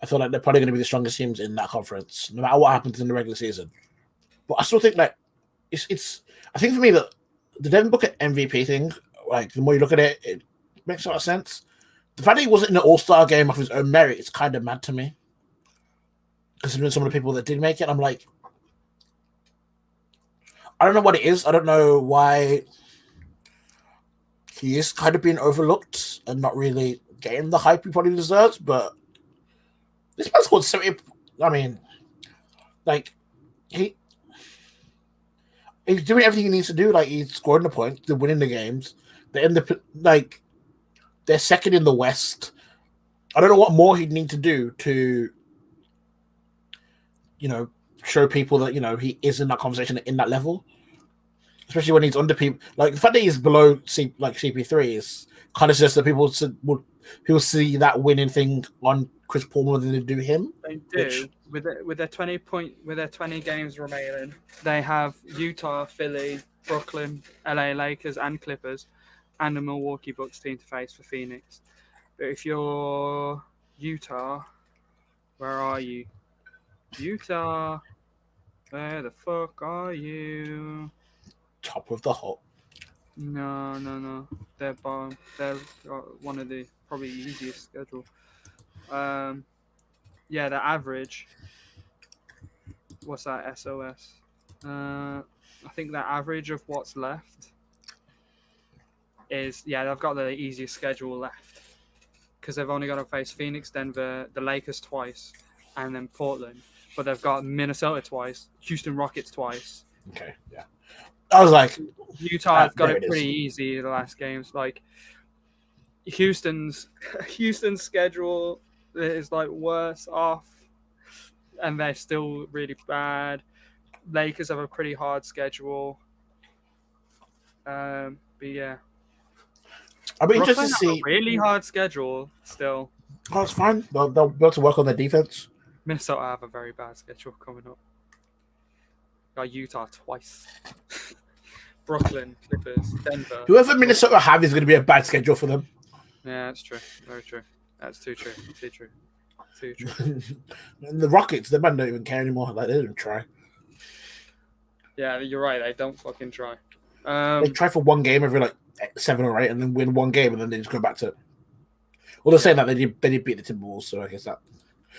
I feel like they're probably going to be the strongest teams in that conference, no matter what happens in the regular season. But I still think like it's. I think for me that the Devin Booker MVP thing, like, the more you look at it, it makes a lot of sense. The fact that he wasn't in the All-Star game of his own merit is kind of mad to me. Considering some of the people that did make it, I'm like, I don't know what it is. I don't know why he is kind of being overlooked and not really getting the hype he probably deserves. But this man's scored 70. I mean, like, he's doing everything he needs to do. Like, he's scoring the points, they're winning the games. They're second in the West. I don't know what more he'd need to do to show people that he is in that conversation in that level, especially when he's under people. Like the fact that he's below CP3 is kind of suggests that people see that winning thing on Chris Paul more than they do him. They do with their 20 games remaining. They have Utah, Philly, Brooklyn, LA Lakers, and Clippers, and the Milwaukee Bucks team to face for Phoenix. But if you're Utah, where are you? Utah, where the fuck are you? Top of the hole. No. They're bottom. They're one of the probably easiest schedule. Yeah, the average. What's that? SOS. I think the average of what's left is they've got the easiest schedule left because they've only got to face Phoenix, Denver, the Lakers twice, and then Portland. But they've got Minnesota twice, Houston Rockets twice. Okay, yeah. I was like, Utah have got it pretty easy the last games. Like Houston's schedule is like worse off, and they're still really bad. Lakers have a pretty hard schedule. But yeah, I'll be interested to see a really hard schedule still. Oh, it's fine. They'll be able to work on their defense. Minnesota have a very bad schedule coming up. Got Utah twice. Brooklyn, Clippers, Denver. Whoever Minnesota have is going to be a bad schedule for them. Yeah, that's true. Very true. That's too true. Too true. And the Rockets, the man don't even care anymore. Like, they don't try. Yeah, you're right. They don't fucking try. They try for one game every 7 or 8, and then win one game, and then they just go back to it. Well, they're saying that they did beat the Timberwolves, so I guess that.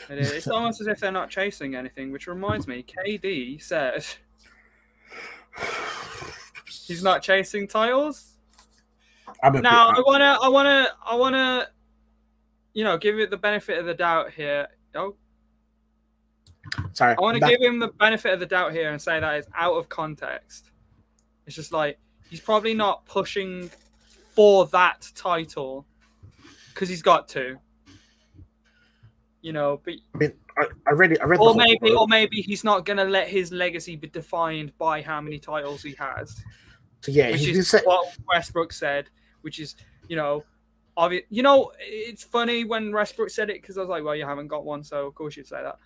It's almost as if they're not chasing anything, which reminds me, KD said he's not chasing titles. I wanna, give it the benefit of the doubt here. Oh, sorry. I want to give him the benefit of the doubt here and say that it's out of context. It's just like he's probably not pushing for that title because he's got to. But I read or maybe he's not gonna let his legacy be defined by how many titles he has. So yeah, which is what Westbrook said. Which is, obvious. It's funny when Westbrook said it because I was like, well, you haven't got one, so of course you'd say that.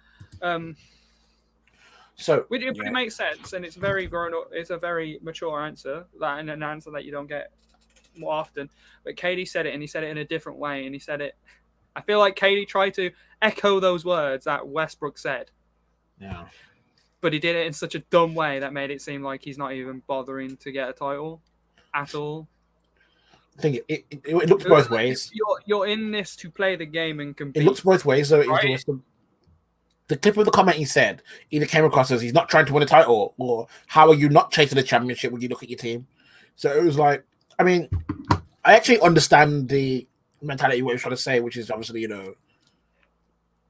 It makes sense, and it's very grown up. It's a very mature answer, and an answer that you don't get more often. But KD said it, and he said it in a different way, and he said it. I feel like KD tried to echo those words that Westbrook said. Yeah. But he did it in such a dumb way that made it seem like he's not even bothering to get a title at all. I think it looks both ways. You're in this to play the game and compete. It looks both ways, though. Right? The clip of the comment he said either came across as he's not trying to win a title, or how are you not chasing a championship when you look at your team? So it was like, I mean, I actually understand the mentality what he was trying to say, which is obviously,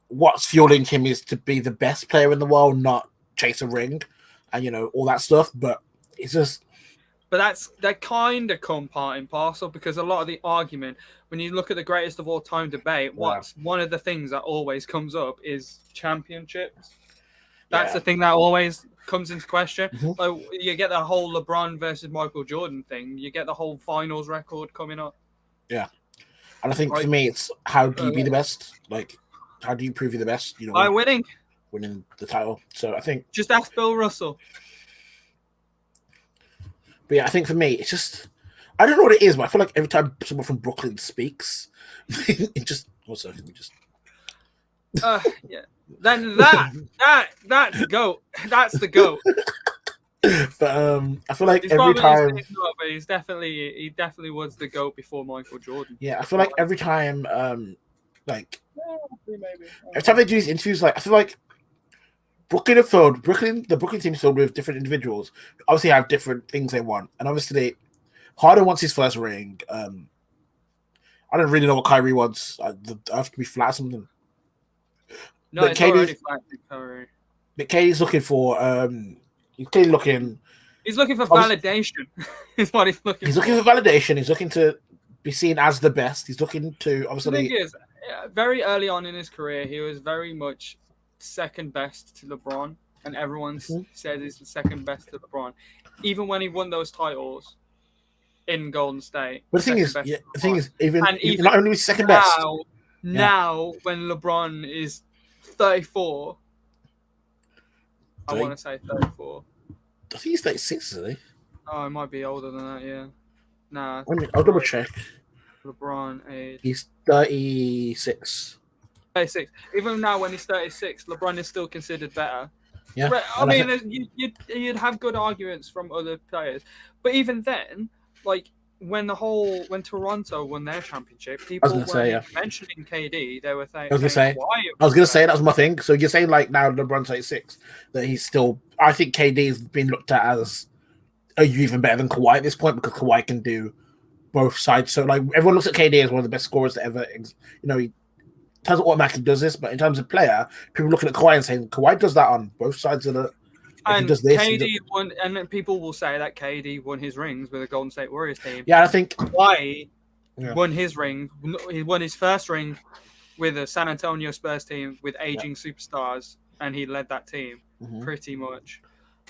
what's fueling him is to be the best player in the world, not chase a ring and, all that stuff. But it's just... But that kind of come part and parcel because a lot of the argument, when you look at the greatest of all time debate, what's one of the things that always comes up is championships. That's the thing that always comes into question. Mm-hmm. Like, you get the whole LeBron versus Michael Jordan thing. You get the whole finals record coming up. Yeah. And I think for me, it's how do you be the best? Like, how do you prove you're the best? By winning the title. So I think... Just ask Bill Russell. But yeah, I think for me, it's just... I don't know what it is, but I feel like every time someone from Brooklyn speaks, it just... Also, let me just... Yeah. Then that's the GOAT. That's the GOAT. But I feel like every time... But he definitely was the GOAT before Michael Jordan. Yeah, I feel like every time... maybe. Every time they do these interviews, I feel like the Brooklyn team is filled with different individuals who obviously have different things they want. And obviously, Harden wants his first ring. I don't really know what Kyrie wants. I have to be flat or something. No, but it's already flat to Kyrie. But KD's looking for... he's clearly looking... He's looking for validation. Is what he's looking for. He's looking for validation. He's looking to be seen as the best. He's looking to, obviously... The thing is, very early on in his career, he was very much second best to LeBron, and everyone says he's the second best to LeBron, even when he won those titles in Golden State. But the thing is, even not only was second best. Now when LeBron is 34, I want to say 34. I think he's 36, isn't he? Oh, it might be older than that. Yeah. Nah. I'll double check. LeBron age. He's 36. 36. Even now, when he's 36, LeBron is still considered better. Yeah. I mean, you'd have good arguments from other players, but even then, like when Toronto won their championship, people were mentioning KD. They were saying, I was gonna say that was my thing. So you're saying like now LeBron's 36, that he's still. I think KD's been looked at as even better than Kawhi at this point because Kawhi can do both sides. So like everyone looks at KD as one of the best scorers to ever. He doesn't automatically does this, but in terms of player, people looking at Kawhi and saying Kawhi does that on both sides of the. And he does this, KD won, and then people will say that KD won his rings with the Golden State Warriors team. Yeah, I think Kawhi won his ring. He won his first ring with the San Antonio Spurs team with aging superstars, and he led that team pretty much.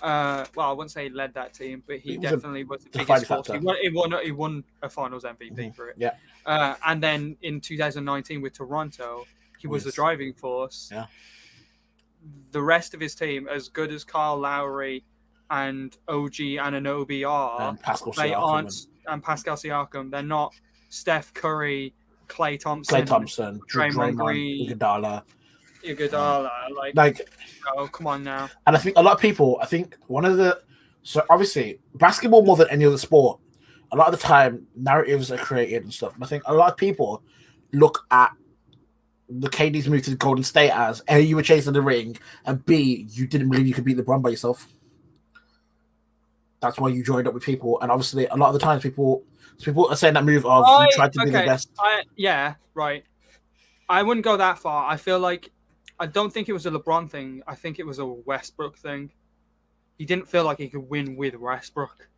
Well, I wouldn't say he led that team, but he definitely was the biggest force. He won a Finals MVP for it. Yeah. And then in 2019 with Toronto, he was the driving force. Yeah. The rest of his team, as good as Kyle Lowry and OG Anunoby are, and Pascal Siakam, they're not Steph Curry, Klay Thompson, Draymond Green, Iguodala. Oh, come on now. And I think a lot of people, so obviously basketball more than any other sport, a lot of the time narratives are created and stuff. And I think a lot of people look at the KD's move to the Golden State as A, you were chasing the ring, and B, you didn't believe you could beat LeBron by yourself. That's why you joined up with people. And obviously, a lot of the times people are saying that move of you tried to be the best. Yeah, right. I wouldn't go that far. I don't think it was a LeBron thing. I think it was a Westbrook thing. He didn't feel like he could win with Westbrook.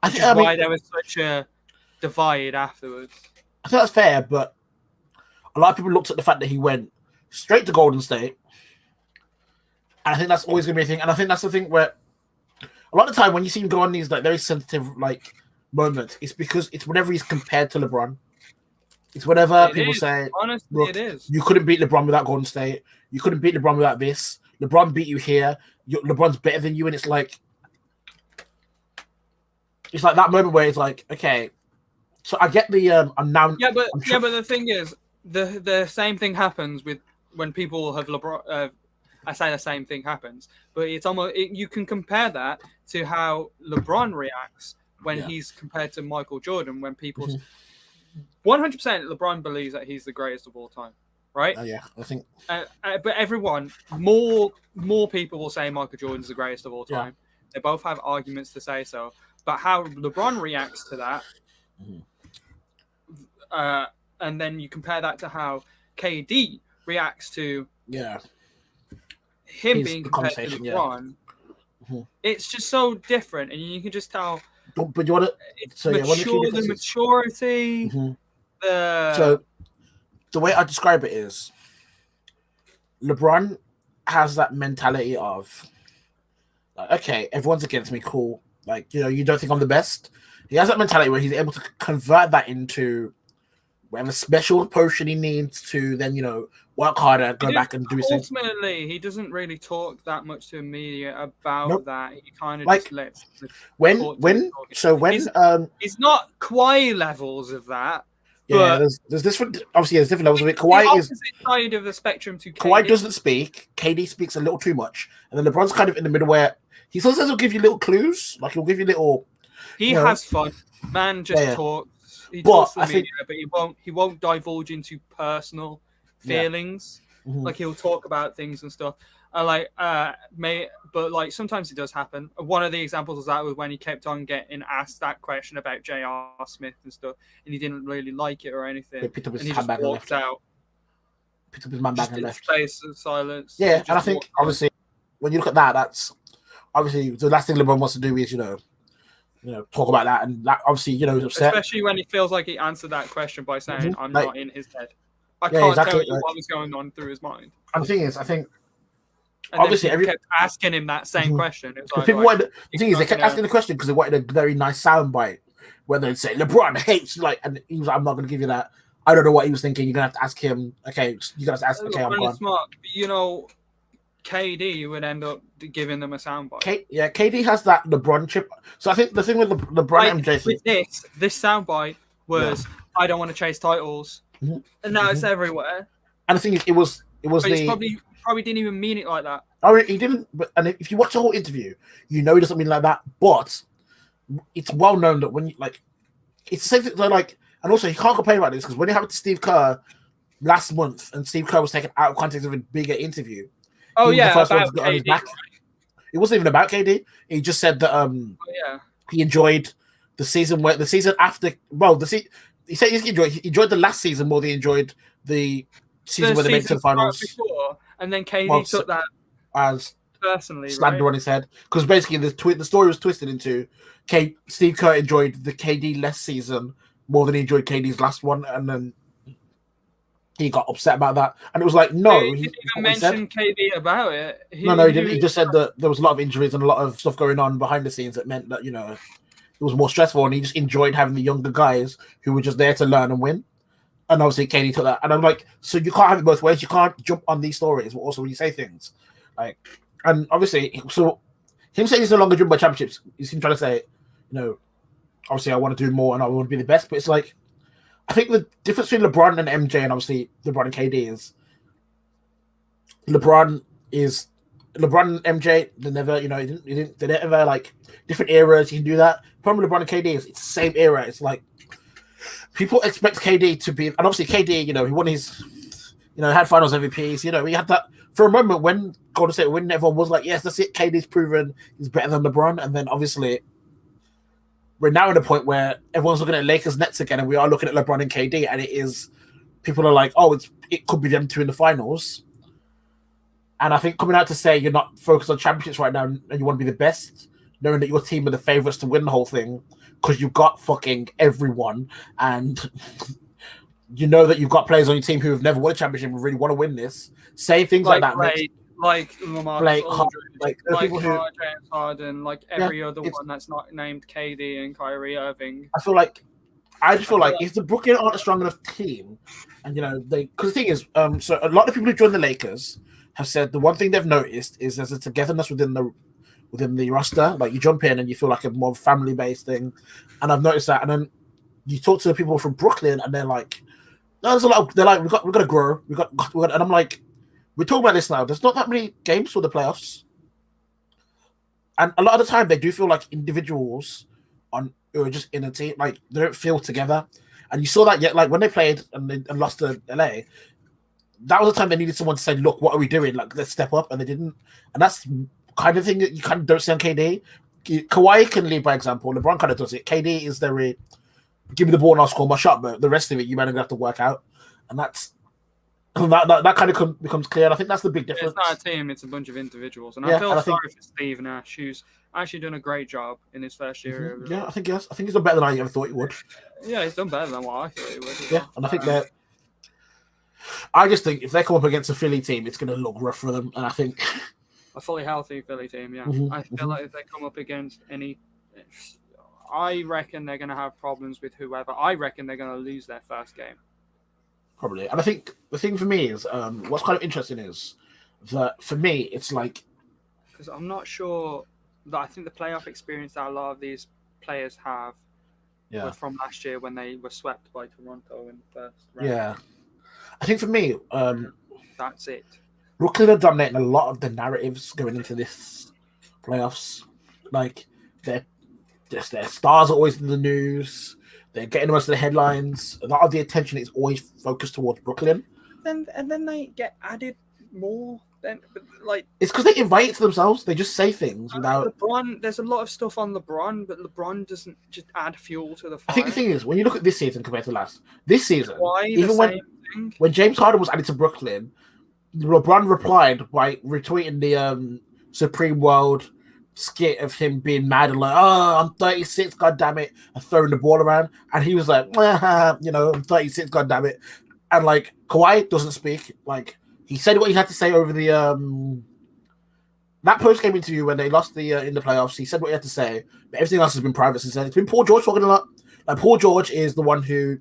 Which is why there was such a divide afterwards. I think that's fair, but a lot of people looked at the fact that he went straight to Golden State. And I think that's always going to be a thing. And I think that's the thing where a lot of the time when you see him go on these like very sensitive like moments, it's because it's whenever he's compared to LeBron. It's whenever people say, honestly, look, it is. You couldn't beat LeBron without Golden State. You couldn't beat LeBron without this. LeBron beat you here. LeBron's better than you. And it's like that moment where it's like, okay. So I get the I'm now. Yeah, but the thing is, the same thing happens with when people have LeBron. I say the same thing happens, but it's almost you can compare that to how LeBron reacts when he's compared to Michael Jordan. When people 100% LeBron believes that he's the greatest of all time, right? Yeah, I think. But everyone, more people will say Michael Jordan's the greatest of all time. Yeah. They both have arguments to say so, but how LeBron reacts to that. And then you compare that to how KD reacts to him being compared to LeBron. It's just so different, and you can just tell. But you want to? So the maturity. So the way I describe it is, LeBron has that mentality of, like, okay, everyone's against me, cool. Like, you don't think I'm the best. He has that mentality where he's able to convert that into whatever special potion he needs to then, work harder, go back and do his thing. Ultimately, he doesn't really talk that much to media about that. He kind of just lets. It's not Kawhi levels of that. Yeah, there's different. Obviously, there's different levels of it. Kawhi is side of the spectrum to KD. Kawhi doesn't speak. KD speaks a little too much, and then LeBron's kind of in the middle where he sometimes will give you little clues, like he'll give you little. He has fun. Man just talks. He talks to the media, but he won't divulge into personal feelings. Like he'll talk about things and stuff. But sometimes it does happen. One of the examples of that was when he kept on getting asked that question about J.R. Smith and stuff, and he didn't really like it or anything. And he just walked out. Picked up his man back and left. Space of silence. Yeah, and I think obviously when you look at that, that's obviously the last thing LeBron wants to do is talk about that, and that obviously upset. Especially when he feels like he answered that question by saying, "I'm not in his head." I can't tell you what was going on through his mind. And the thing is, I think and obviously people kept asking him that same question. It was like, people wanted, the thing is, they kept asking the question because they wanted a very nice soundbite where they'd say LeBron hates and he was like, I'm not going to give you that. I don't know what he was thinking. You're gonna have to ask him. Okay, you gotta ask. Okay, I'm gone. Smart. KD would end up giving them a soundbite. KD has that LeBron chip. So I think the thing with LeBron MJ with this soundbite was I don't want to chase titles, and now it's everywhere. And the thing is, it was probably didn't even mean it like that. Oh, he didn't. But if you watch the whole interview, he doesn't mean like that. But it's well known that when you it's the same thing. Like, and also he can't complain about this because when it happened to Steve Kerr last month, and Steve Kerr was taken out of context of a bigger interview. Oh yeah, about KD. Right? It wasn't even about KD. He just said that he enjoyed the season after. Well, he said he enjoyed the last season more than he enjoyed the season where they made it to the finals. Before, and then KD took that as personally slander on his head because basically the story was twisted into Steve Kerr enjoyed the KD less season more than he enjoyed KD's last one, and then he got upset about that, and it was like, no, he didn't even mention KD about it. No, he didn't. He just said that there was a lot of injuries and a lot of stuff going on behind the scenes that meant that it was more stressful, and he just enjoyed having the younger guys who were just there to learn and win. And obviously, KD took that, and I'm like, so you can't have it both ways. You can't jump on these stories, but also when you say things and obviously, so him saying he's no longer driven by championships is him trying to say, obviously I want to do more and I want to be the best, but it's like, I think the difference between LeBron and MJ, and obviously LeBron and KD, is LeBron and MJ. They never, they never like different eras. You can do that. The problem with LeBron and KD is it's the same era. It's like people expect KD to be, and obviously KD, he won his, had Finals MVPs. We had that for a moment when Golden State win. Everyone was like, yes, that's it. KD's proven he's better than LeBron, and then obviously we're now at a point where everyone's looking at Lakers Nets again, and we are looking at LeBron and KD, and people are like, oh, it could be them two in the finals. And I think coming out to say you're not focused on championships right now and you want to be the best, knowing that your team are the favorites to win the whole thing because you've got fucking everyone, and you know that you've got players on your team who have never won a championship and really want to win this. Say things like that. Like Lamar, like James Harden, like every other one that's not named KD and Kyrie Irving. I just feel like if the Brooklyn aren't a strong enough team, and because the thing is, so a lot of people who joined the Lakers have said the one thing they've noticed is there's a togetherness within the roster. Like you jump in and you feel like a more family based thing, and I've noticed that. And then you talk to the people from Brooklyn, and they're like, no, there's a lot. They're like, we've got to grow. We got, and I'm like, we're talking about this now. There's not that many games for the playoffs, and a lot of the time they do feel like individuals who are just in a team. Like they don't feel together, and you saw that yet. Like when they played and lost to LA, that was the time they needed someone to say, "Look, what are we doing? Like let's step up," and they didn't. And that's kind of thing that you kind of don't see on KD. Kawhi can lead by example. LeBron kind of does it. KD is there. Give me the ball and I'll score my shot, but the rest of it you might have to work out, and that kind of becomes clear. And I think that's the big difference. It's not a team; it's a bunch of individuals. And I feel sorry for Steve Nash, who's actually done a great job in his first year. Mm-hmm. Yeah, I think he's done better than I ever thought he would. Yeah, he's done better than what I thought he would. Yeah, and I think that. I just think if they come up against a Philly team, it's going to look rough for them, and I think a fully healthy Philly team. Yeah, I feel like if they come up against any. I reckon they're going to have problems with whoever. I reckon they're going to lose their first game. Probably. And I think the thing for me is, what's kind of interesting is that for me, it's like... Because I'm not sure that I think the playoff experience that a lot of these players have was from last year when they were swept by Toronto in the first round. Yeah. I think for me... that's it. Brooklyn are dominating a lot of the narratives going into this playoffs. Like, their stars are always in the news. They're getting most of the headlines. A lot of the attention is always focused towards Brooklyn. And then they get added more. It's because they invite it to themselves. They just say things without. LeBron, there's a lot of stuff on LeBron, but LeBron doesn't just add fuel to the fire. I think the thing is, when you look at this season compared to last, this season, even when James Harden was added to Brooklyn, LeBron replied by retweeting the Supreme World skit of him being mad and like, oh, I'm 36, god damn it, and throwing the ball around, and he was like, I'm 36, god damn it. And like Kawhi doesn't speak. Like he said what he had to say over the that post game interview when they lost the in the playoffs. He said what he had to say, but everything else has been private since then. It's been Paul George talking a lot. Like Paul George is the one who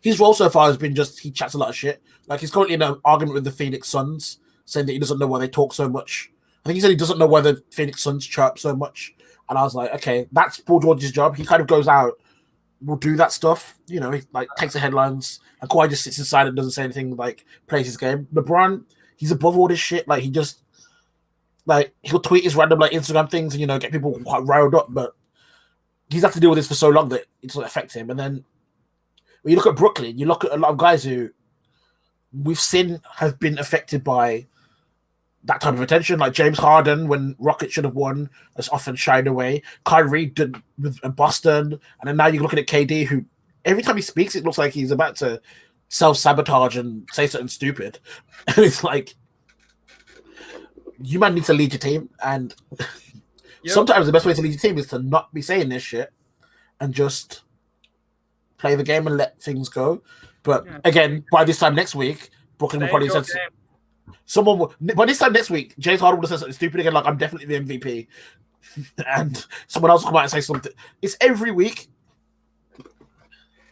his role so far has been just he chats a lot of shit. Like he's currently in an argument with the Phoenix Suns, saying that he doesn't know why they talk so much. I think he said he doesn't know why the Phoenix Suns chirp so much. And I was like, okay, that's Paul George's job. He kind of goes out, will do that stuff. You know, he like takes the headlines, and Kawhi just sits inside and doesn't say anything. Like plays his game. LeBron, he's above all this shit. Like he just like he'll tweet his random like Instagram things and get people quite riled up, but he's had to deal with this for so long that it doesn't affect him. And then when you look at Brooklyn, you look at a lot of guys who we've seen have been affected by that type of attention, like James Harden when Rockets should have won, has often shied away. Kyrie did with Boston, and then now you're looking at KD, who every time he speaks, it looks like he's about to self-sabotage and say something stupid. And it's like, you might need to lead your team, and sometimes the best way to lead your team is to not be saying this shit and just play the game and let things go. But again, by this time next week, Brooklyn will probably say someone will, by this time next week, James Harden will say something stupid again, like I'm definitely the MVP, and someone else will come out and say something. It's every week.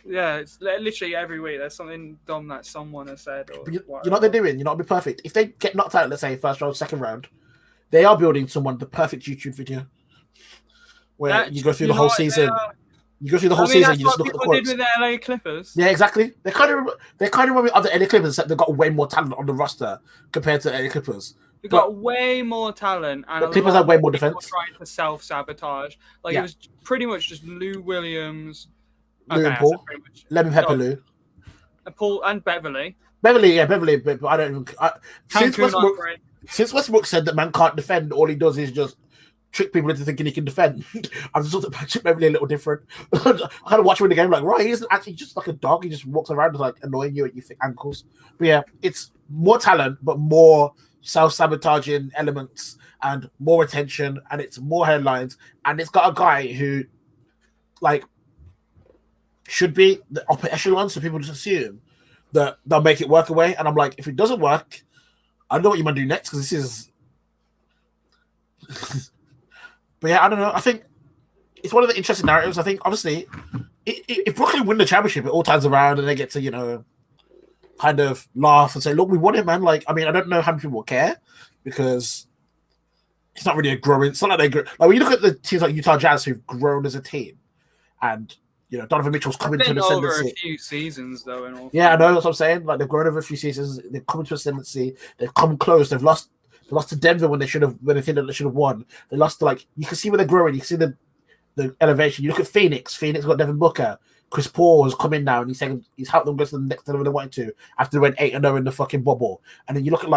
Yeah, it's literally every week. There's something dumb that someone has said. Or you know what they're doing? You're not be perfect. If they get knocked out, let's say first round, second round, they are building someone the perfect YouTube video where you go through the whole season. You go through the whole season. You just look at the quotes. Did with the LA Clippers. Yeah, exactly. They kind of remind me of the LA Clippers, except they've got way more talent on the roster compared to the LA Clippers. They've got way more talent, and the Clippers have way more defense. Trying to self-sabotage, like it was pretty much just Lou Williams, Lou and Paul, Lemon Pepper Lou, Paul and Beverly. Beverly, but I don't even. Since Westbrook said that man can't defend, all he does is just trick people into thinking he can defend. I've just looked at Patrick Beverly a little different. I kind of watch him in the game like, right, he isn't actually just like a dog. He just walks around like annoying you at your thick ankles. But yeah, it's more talent, but more self-sabotaging elements and more attention, and it's more headlines, and it's got a guy who like should be the upper echelon, so people just assume that they'll make it work away. And I'm like, if it doesn't work, I don't know what you might do next, because this is but yeah, I don't know. I think it's one of the interesting narratives. I think obviously if Brooklyn win the championship, it all turns around and they get to, kind of laugh and say, look, we won it, man. Like, I mean, I don't know how many people will care, because it's not really a growing. It's not like they grow. Like when you look at the teams like Utah Jazz who've grown as a team, and Donovan Mitchell's coming to an ascendancy. Over a few seasons, though. And all I know that's what I'm saying. Like they've grown over a few seasons. They've come to ascendancy. They've come close. They've lost to Denver when they think that they should have won. They lost to you can see where they're growing. You can see the elevation. You look at Phoenix. Phoenix got Devin Booker. Chris Paul has come in now, and he's helped them go to the next level they wanted to after they went 8-0 in the fucking bubble. And then you look at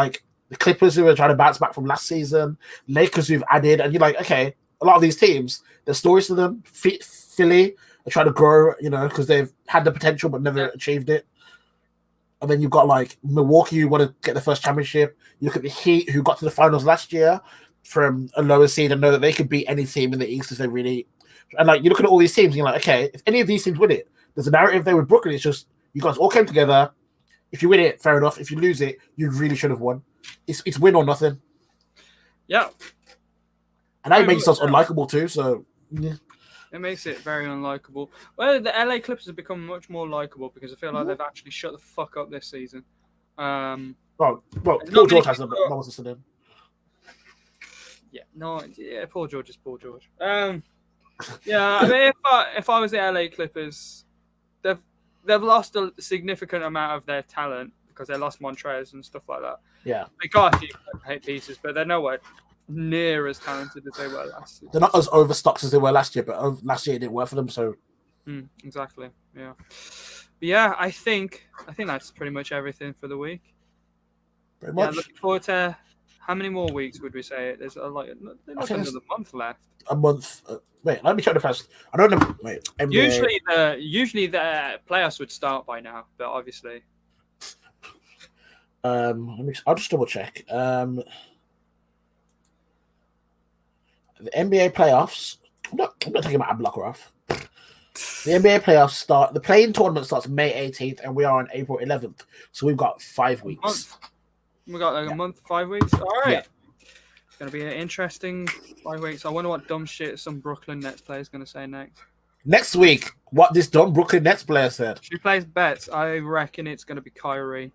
the Clippers who are trying to bounce back from last season, Lakers who've added, and you're like, okay, a lot of these teams, there's stories to them. Philly are trying to grow, because they've had the potential but never achieved it. And then you've got Milwaukee who want to get the first championship. You look at the Heat who got to the finals last year from a lower seed and know that they could beat any team in the East if they really. And you look at all these teams and you're like, okay, if any of these teams win it, there's a narrative there with Brooklyn. It's just you guys all came together. If you win it, fair enough. If you lose it, you really should have won. It's win or nothing. Yeah. And that makes us unlikable too. So yeah. It makes it very unlikable. Well, the LA Clippers have become much more likable because I feel like they've actually shut the fuck up this season. Paul George has no one's listening. Yeah, Paul George is Paul George. Yeah, I mean, if I was the LA Clippers, they've lost a significant amount of their talent because they lost Montrez and stuff like that. Yeah, they got a few pieces, but they're nowhere near as talented as they were last year. They're not as overstocked as they were last year, but last year it didn't work for them. So exactly, yeah. But yeah, I think that's pretty much everything for the week. Very much. Yeah, looking forward to. How many more weeks would we say? There's another month left. A month. Wait, let me check the first. I don't know. Wait. NBA. Usually the playoffs would start by now, but obviously. I'll just double check. The NBA playoffs. I'm not taking my ad blocker off. The NBA playoffs start. The playing tournament starts May 18th, and we are on April 11th. So we've got 5 weeks. Month. We got like a month, 5 weeks. All right. Yeah. It's gonna be an interesting 5 weeks. I wonder what dumb shit some Brooklyn Nets player is gonna say next. Next week, what this dumb Brooklyn Nets player said. She plays bets. I reckon it's gonna be Kyrie.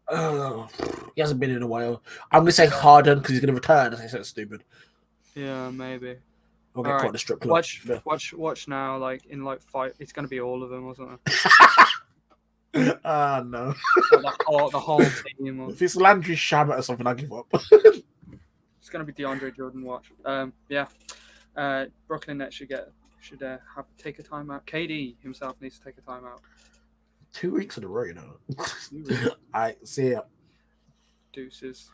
Oh, he hasn't been in a while. I'm gonna say Harden because he's gonna return. I say that's stupid. Yeah, maybe. We'll get caught in the strip club. Watch now. Like in like 5, it's gonna be all of them, wasn't it? Ah no. the whole team. If it's Landry Shamet or something, I give up. It's gonna be DeAndre Jordan. Watch. Yeah. Brooklyn Nets should take a timeout. KD himself needs to take a timeout. 2 weeks in a row, you know. I see ya. Deuces.